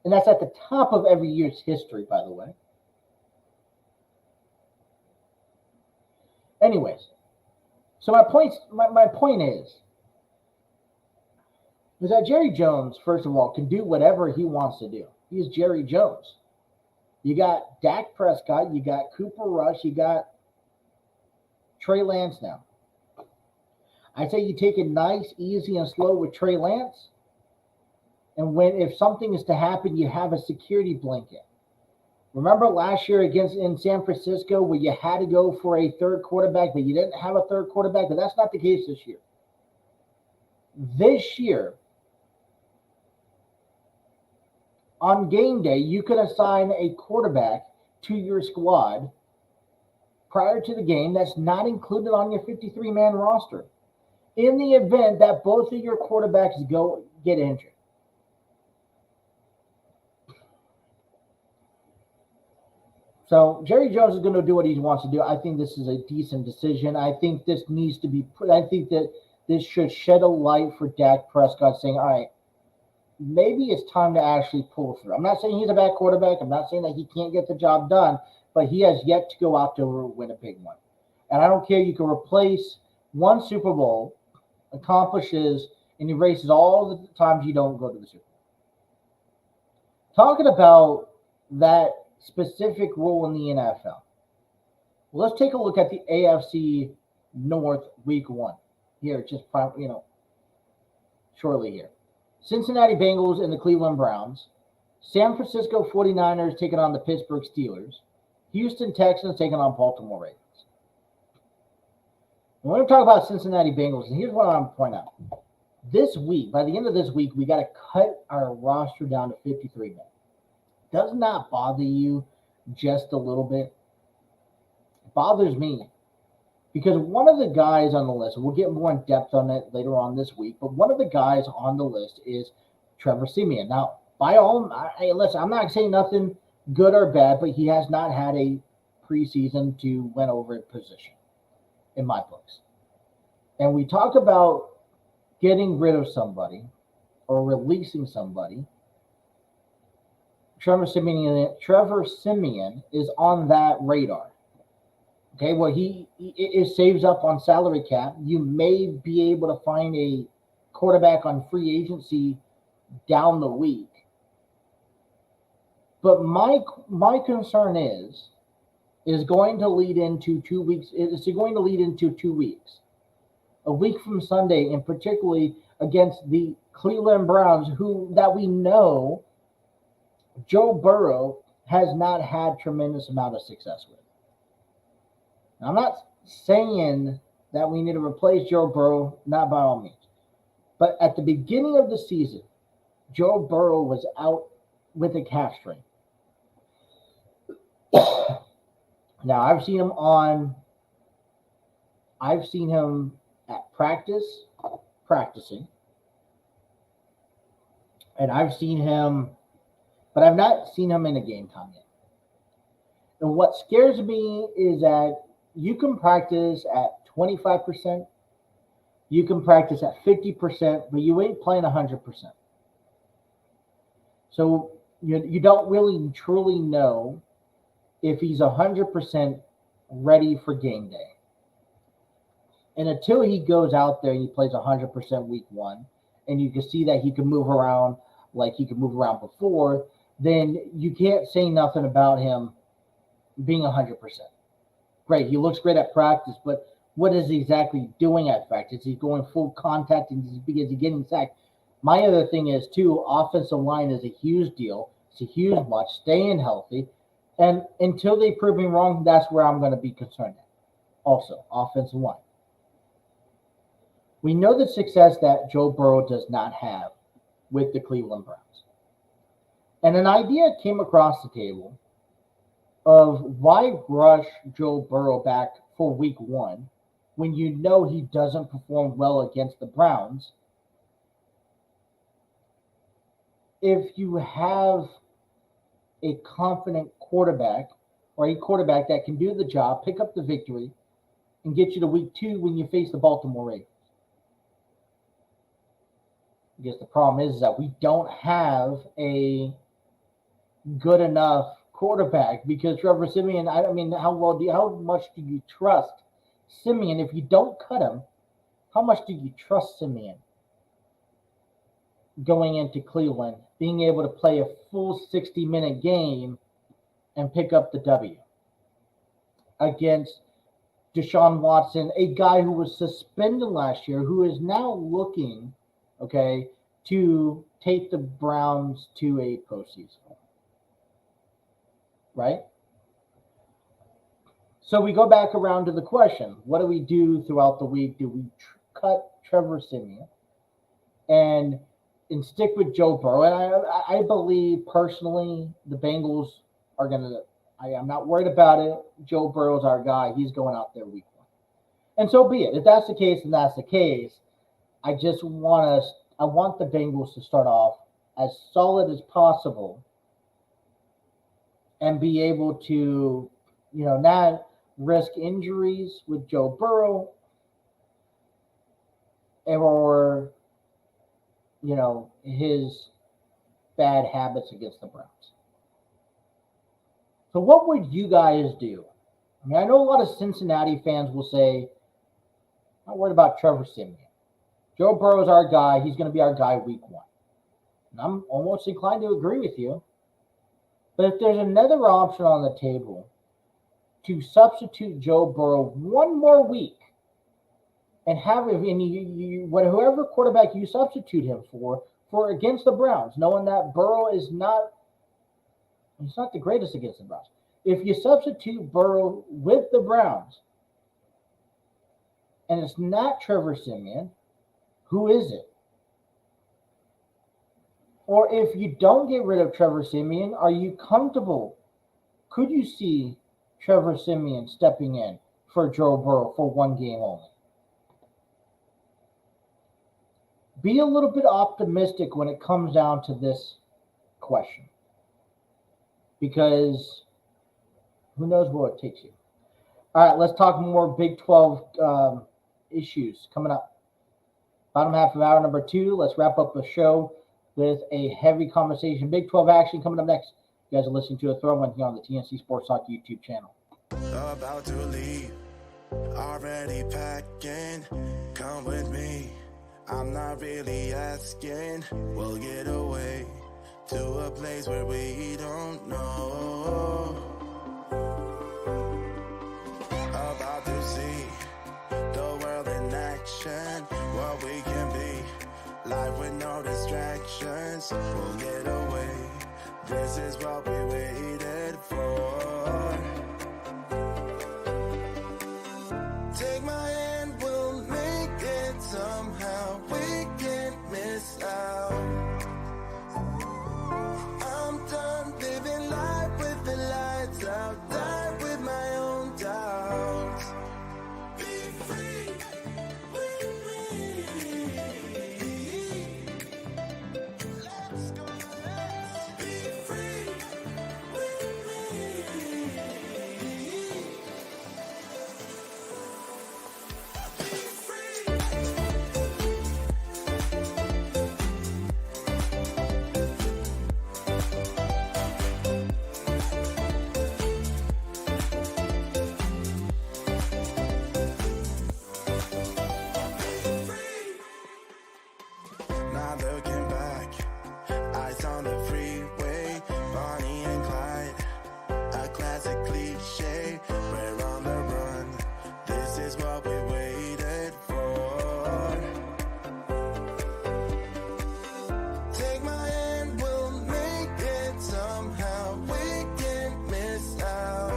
And that's at the top of every year's history, by the way. Anyways, so my point is that Jerry Jones, first of all, can do whatever he wants to do. He is Jerry Jones. You got Dak Prescott, you got Cooper Rush, you got Trey Lance now. I say you take it nice, easy, and slow with Trey Lance. And if something is to happen, you have a security blanket. Remember last year in San Francisco where you had to go for a third quarterback, but you didn't have a third quarterback? But that's not the case this year. This year, on game day, you could assign a quarterback to your squad prior to the game that's not included on your 53-man roster in the event that both of your quarterbacks get injured. So Jerry Jones is going to do what he wants to do. I think this is a decent decision. I think this needs to be put. I think that this should shed a light for Dak Prescott saying, all right, maybe it's time to actually pull through. I'm not saying he's a bad quarterback. I'm not saying that he can't get the job done, but he has yet to go out to win a big one. And I don't care. You can replace one Super Bowl, accomplishes, and erases all the times you don't go to the Super Bowl. Talking about that specific role in the NFL. Well, let's take a look at the AFC North Week 1 here, shortly here. Cincinnati Bengals and the Cleveland Browns. San Francisco 49ers taking on the Pittsburgh Steelers. Houston Texans taking on Baltimore Ravens. And we're going to talk about Cincinnati Bengals, and here's what I'm going to point out. This week, by the end of this week, we got to cut our roster down to 53 men. Does not bother you just a little bit? It bothers me. Because one of the guys on the list, we'll get more in depth on it later on this week, but one of the guys on the list is Trevor Siemian. Now, listen, I'm not saying nothing good or bad, but he has not had a preseason to win over a position in my books. And we talk about getting rid of somebody or releasing somebody. Trevor Siemian is on that radar. Okay, well, it saves up on salary cap. You may be able to find a quarterback on free agency down the week. But my concern is going to lead into 2 weeks. It's going to lead into 2 weeks. A week from Sunday, and particularly against the Cleveland Browns, that we know Joe Burrow has not had tremendous amount of success with. Now, I'm not saying that we need to replace Joe Burrow, not by all means. But at the beginning of the season, Joe Burrow was out with a calf strain. Now, I've seen him at practicing. And I've seen him, but I've not seen him in a game time yet. And what scares me is that you can practice at 25%, you can practice at 50%, but you ain't playing 100%. So you don't really truly know if he's 100% ready for game day. And until he goes out there and he plays 100% week one, and you can see that he can move around like he could move around before, then you can't say nothing about him being 100%. Great, he looks great at practice, but what is he exactly doing at practice? Is he going full contact and is he getting sacked? My other thing is, too, offensive line is a huge deal. It's a huge much, staying healthy. And until they prove me wrong, that's where I'm going to be concerned at. Also, offensive line. We know the success that Joe Burrow does not have with the Cleveland Browns. And an idea came across the table of why rush Joe Burrow back for week one when you know he doesn't perform well against the Browns. If you have a confident quarterback or a quarterback that can do the job, pick up the victory, and get you to week two when you face the Baltimore Ravens. I guess the problem is that we don't have a good enough quarterback because Trevor Siemian, I mean, how much do you trust Siemian? If you don't cut him, how much do you trust Siemian going into Cleveland, being able to play a full 60-minute game and pick up the W against Deshaun Watson, a guy who was suspended last year, who is now looking, to take the Browns to a postseason? Right? So we go back around to the question, what do we do throughout the week? Do we cut Trevor Siemian and stick with Joe Burrow? And I believe personally the Bengals are going to, I'm not worried about it. Joe Burrow's our guy. He's going out there week one. And so be it. If that's the case, then that's the case. I want the Bengals to start off as solid as possible and be able to, not risk injuries with Joe Burrow or, his bad habits against the Browns. So what would you guys do? I mean, I know a lot of Cincinnati fans will say, I'm not worried about Trevor Siemian. Joe Burrow's our guy. He's going to be our guy week one. And I'm almost inclined to agree with you. But if there's another option on the table to substitute Joe Burrow one more week and have whoever quarterback you substitute him for against the Browns, knowing that Burrow is not the greatest against the Browns. If you substitute Burrow with the Browns and it's not Trevor Siemian, who is it? Or if you don't get rid of Trevor Siemian, are you comfortable? Could you see Trevor Siemian stepping in for Joe Burrow for one game only? Be a little bit optimistic when it comes down to this question. Because who knows where it takes you. All right, let's talk more Big 12 issues coming up. Bottom half of hour number 2. Let's wrap up the show with a heavy conversation. Big 12 action coming up next. You guys are listening to a throw-in here on the TNC Sports Talk YouTube channel. About to leave, already packing. Come with me, I'm not really asking. We'll get away to a place where we don't know. About to see the world in action, what we can be, life with no distractions. We'll get away, this is what we waited for. Take my hand, we'll make it somehow. We can't miss out. I'm done living life with the lights out. Die with my own doubts. Be free with me. Let's go, let's be free with me. Not looking back, eyes on the freeway, Bonnie and Clyde, a classic cliche. We're on the run, this is what we waited for. Take my hand, we'll make it somehow. We can't miss out.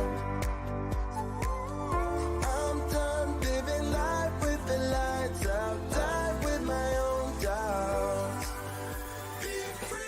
I'm done living life with the lights out. Die with my own doubts. Be free.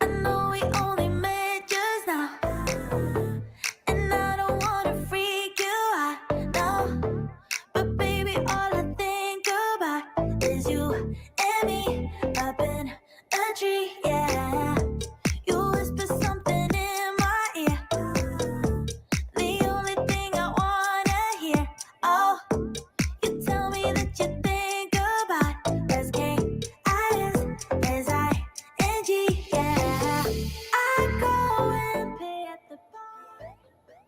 I know we only met just now, and I don't wanna freak you out, no. But baby, all I think about is you and me up in a tree, yeah. You whisper something in my ear, the only thing I wanna hear. Oh, you tell me that you think about us, K-I-S-S-I-N-G, yeah. I go and pay at the bar.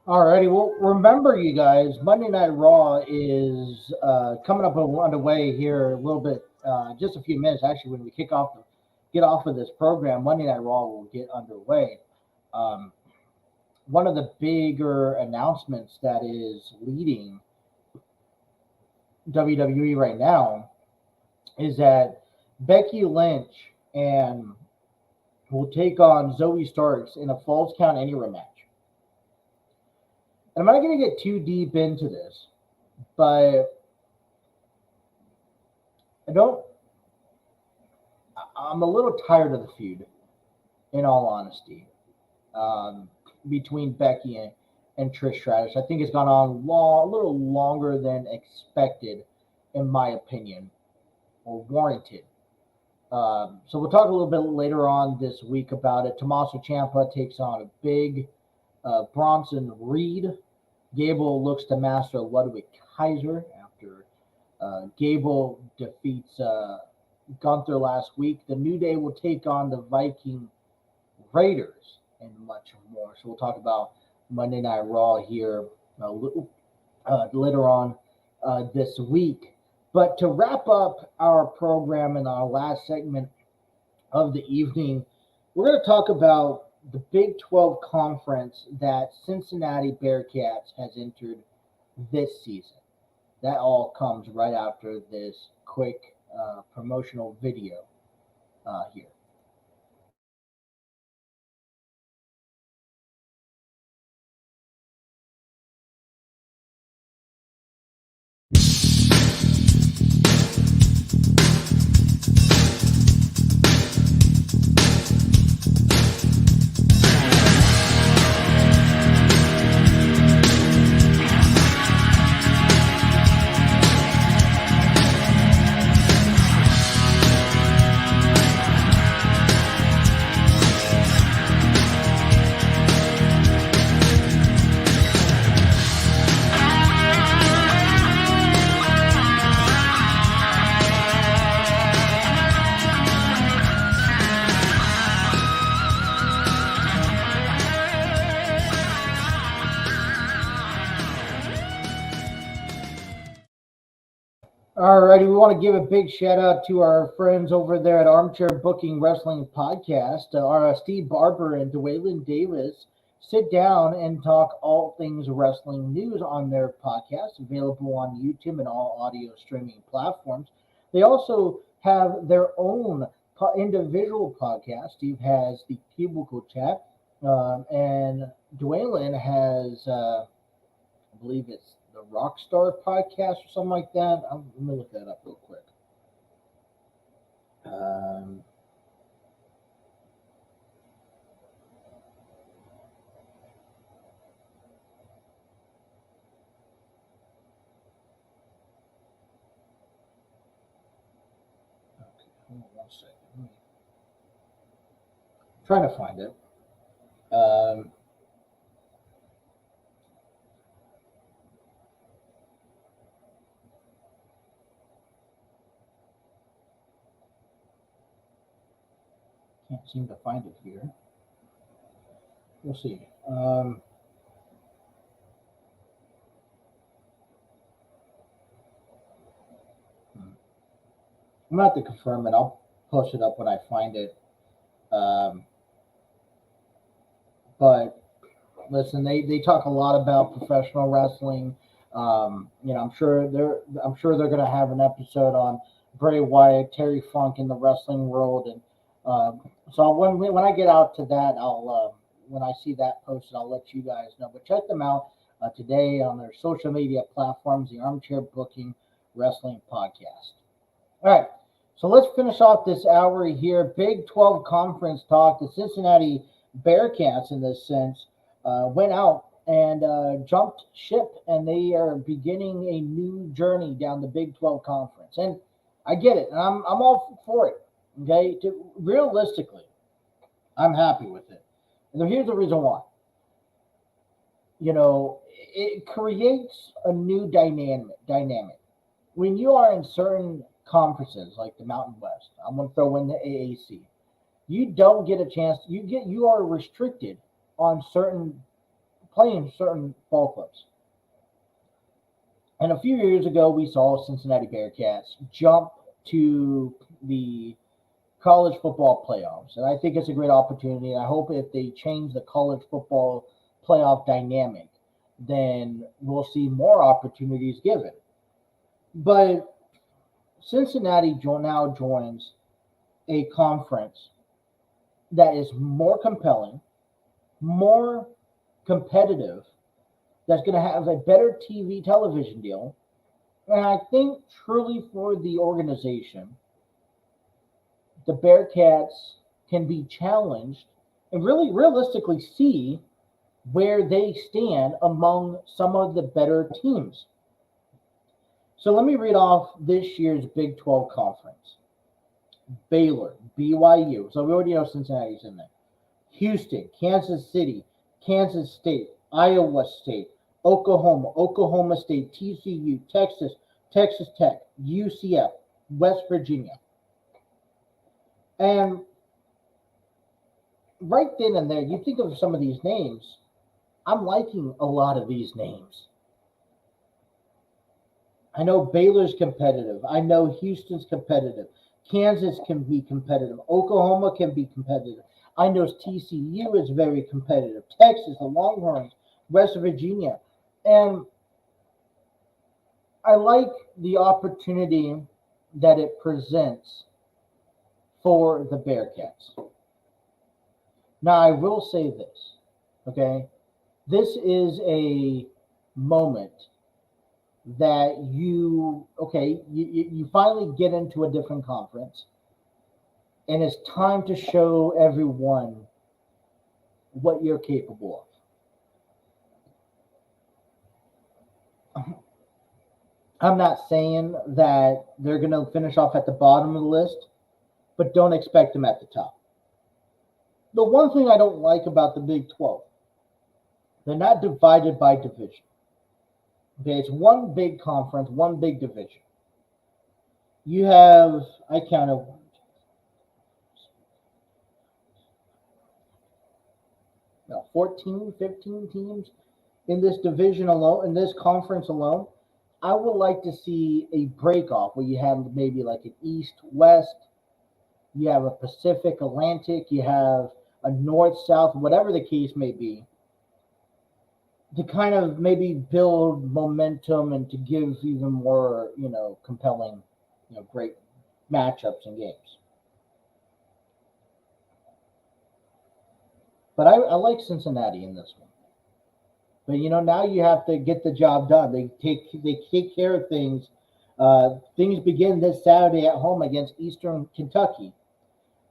Alrighty, well, remember, you guys, Monday Night Raw is coming up underway here a little bit, just a few minutes actually. When we get off of this program, Monday Night Raw will get underway. One of the bigger announcements that is leading WWE right now is that Becky Lynch and will take on Zoe Starks in a Falls Count Anywhere match. And I'm not going to get too deep into this, but I'm a little tired of the feud, in all honesty, between Becky and Trish Stratus. I think it's gone on a little longer than expected, in my opinion, or warranted. So we'll talk a little bit later on this week about it. Tommaso Ciampa takes on a big Bronson Reed Gable looks to master Ludwig Kaiser after Gable defeats Gunther last week. The New Day will take on the Viking Raiders and much more. So we'll talk about Monday Night Raw here later on this week. But to wrap up our program in our last segment of the evening, we're going to talk about the Big 12 conference that Cincinnati Bearcats has entered this season. That all comes right after this quick promotional video here. Alrighty, we want to give a big shout out to our friends over there at Armchair Booking Wrestling Podcast. Our Steve Barber and Dwaylen Davis sit down and talk all things wrestling news on their podcast, available on YouTube and all audio streaming platforms. They also have their own individual podcast. Steve has the Cubicle Chat, and Dwaylen has, I believe it's the Rockstar Podcast or something like that. Let me look that up real quick. Okay, hold on 1 second. Trying to find it. Can't seem to find it here. We'll see. I'm going to have to confirm it. I'll post it up when I find it. But listen, they talk a lot about professional wrestling. I'm sure they're going to have an episode on Bray Wyatt, Terry Funk in the wrestling world, and so when I get out to that, I'll when I see that posted, I'll let you guys know. But check them out today on their social media platforms, the Armchair Booking Wrestling Podcast. All right, so let's finish off this hour here. Big 12 conference talk. The Cincinnati Bearcats, in this sense, went out and jumped ship, and they are beginning a new journey down the Big 12 conference. And I get it, and I'm all for it. Okay, realistically, I'm happy with it. And here's the reason why. It creates a new dynamic. When you are in certain conferences like the Mountain West, I'm going to throw in the AAC, you don't get a chance. You are restricted on playing certain ball clubs. And a few years ago, we saw Cincinnati Bearcats jump to the college football playoffs. And I think it's a great opportunity. And I hope if they change the college football playoff dynamic, then we'll see more opportunities given. But Cincinnati now joins a conference that is more compelling, more competitive, that's going to have a better television deal. And I think truly for the organization, the Bearcats can be challenged and really realistically see where they stand among some of the better teams. So let me read off this year's Big 12 conference. Baylor, BYU. So we already know Cincinnati's in there. Houston, Kansas City, Kansas State, Iowa State, Oklahoma, Oklahoma State, TCU, Texas, Texas Tech, UCF, West Virginia. And right then and there, you think of some of these names, I'm liking a lot of these names. I know Baylor's competitive. I know Houston's competitive. Kansas can be competitive. Oklahoma can be competitive. I know TCU is very competitive. Texas, the Longhorns, West Virginia. And I like the opportunity that it presents for the Bearcats. Now, I will say this, okay? This is a moment that you finally get into a different conference, and it's time to show everyone what you're capable of. I'm not saying that they're going to finish off at the bottom of the list, but don't expect them at the top. The one thing I don't like about the Big 12, they're not divided by division. Okay, it's one big conference, one big division. You have, I counted 14, 15 teams in this division alone, in this conference alone. I would like to see a break off where you have maybe like an East, West, you have a Pacific, Atlantic, you have a North, South, whatever the case may be, to kind of maybe build momentum and to give even more, compelling, great matchups and games. But I like Cincinnati in this one. But now you have to get the job done. They take care of things. Things begin this Saturday at home against Eastern Kentucky.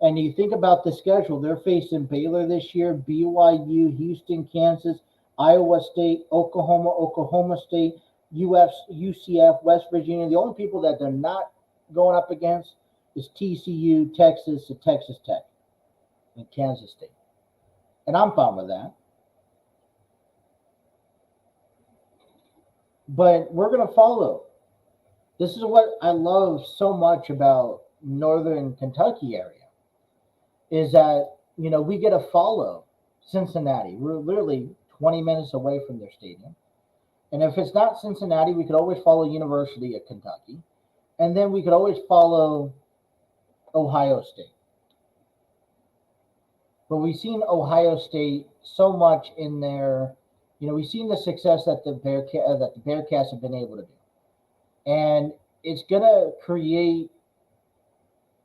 And you think about the schedule, they're facing Baylor this year, BYU, Houston, Kansas, Iowa State, Oklahoma State, UCF, West Virginia. The only people that they're not going up against is TCU, Texas, and Texas Tech, and Kansas State. And I'm fine with that. But we're going to follow. This is what I love so much about Northern Kentucky area, is that, we get to follow Cincinnati. We're literally 20 minutes away from their stadium. And if it's not Cincinnati, we could always follow University of Kentucky. And then we could always follow Ohio State. But we've seen Ohio State so much in their, we've seen the success that the Bearcats have been able to do. And it's going to create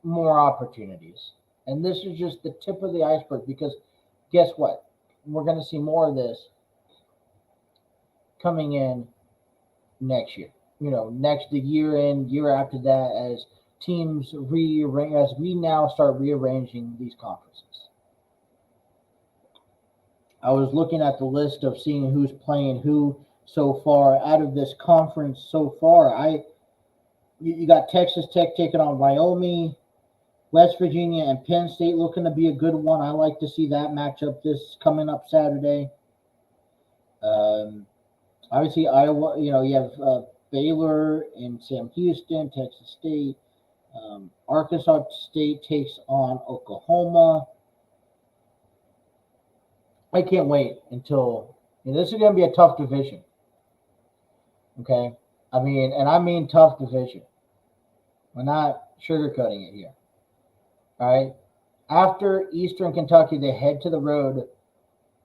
more opportunities. And this is just the tip of the iceberg, because guess what? We're going to see more of this coming in next year. The year in, year after that, as teams rearrange, as we now start rearranging these conferences. I was looking at the list of seeing who's playing who so far out of this conference so far. You got Texas Tech taking on Wyoming, West Virginia and Penn State looking to be a good one. I like to see that matchup this coming up Saturday. Obviously, Iowa, you have Baylor and Sam Houston, Texas State. Arkansas State takes on Oklahoma. I can't wait until this is going to be a tough division. Okay? I mean tough division. We're not sugarcoating it here. All right? After Eastern Kentucky, they head to the road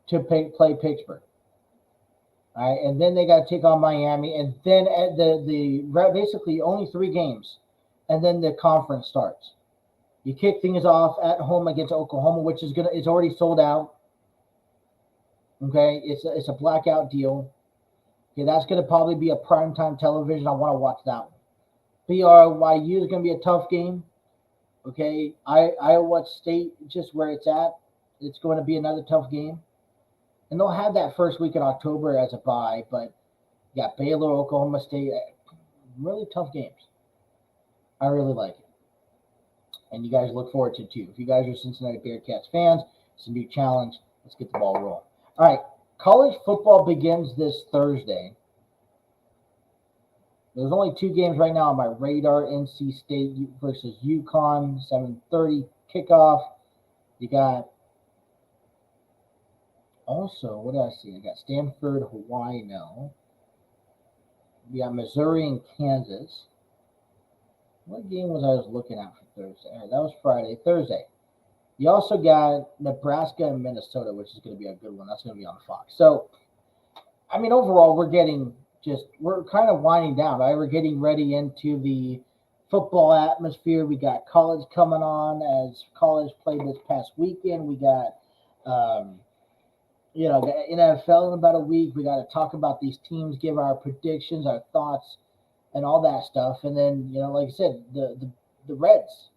to play Pittsburgh. All right? And then they got to take on Miami. And then at the basically only 3 games. And then the conference starts. You kick things off at home against Oklahoma, which is it's already sold out. Okay, it's a blackout deal. Okay, that's going to probably be a primetime television. I want to watch that one. BYU is going to be a tough game. Okay, Iowa State, just where it's at, it's going to be another tough game. And they'll have that first week in October as a bye, but you got Baylor, Oklahoma State, really tough games. I really like it. And you guys look forward to it too. If you guys are Cincinnati Bearcats fans, it's a new challenge. Let's get the ball rolling. All right, college football begins this Thursday. There's only 2 games right now on my radar. NC State versus UConn, 7:30 kickoff. You got also, what did I see? I got Stanford, Hawaii now. We got Missouri and Kansas. What game was I looking at for Thursday? All right, that was Friday. Thursday. You also got Nebraska and Minnesota, which is going to be a good one. That's going to be on Fox. So, I mean, overall, we're kind of winding down, right? We're getting ready into the football atmosphere. We got college coming on as college played this past weekend. We got, the NFL in about a week. We got to talk about these teams, give our predictions, our thoughts, and all that stuff. And then, like I said, the Reds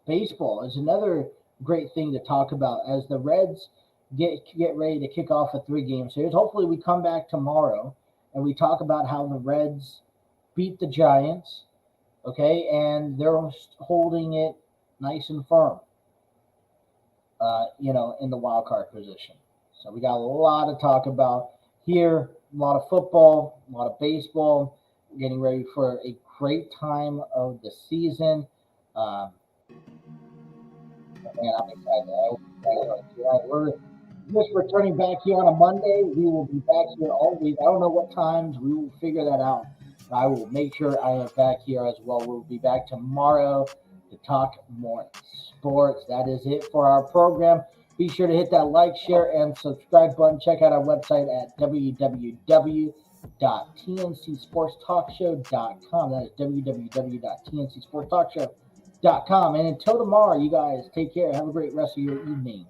baseball is another great thing to talk about as the Reds get ready to kick off a 3-game series. Hopefully we come back tomorrow and we talk about how the Reds beat the Giants, okay, and they're holding it nice and firm, in the wild card position. So we got a lot to talk about here, a lot of football, a lot of baseball. We're getting ready for a great time of the season. Man, I'm excited. We're just returning back here on a Monday. We will be back here all week. I don't know what times. We will figure that out. I will make sure I am back here as well. We'll be back tomorrow to talk more sports. That is it for our program. Be sure to hit that like, share, and subscribe button. Check out our website at www.tncsportstalkshow.com. That is www.tncsportstalkshow.com. And until tomorrow, you guys take care. Have a great rest of your evening.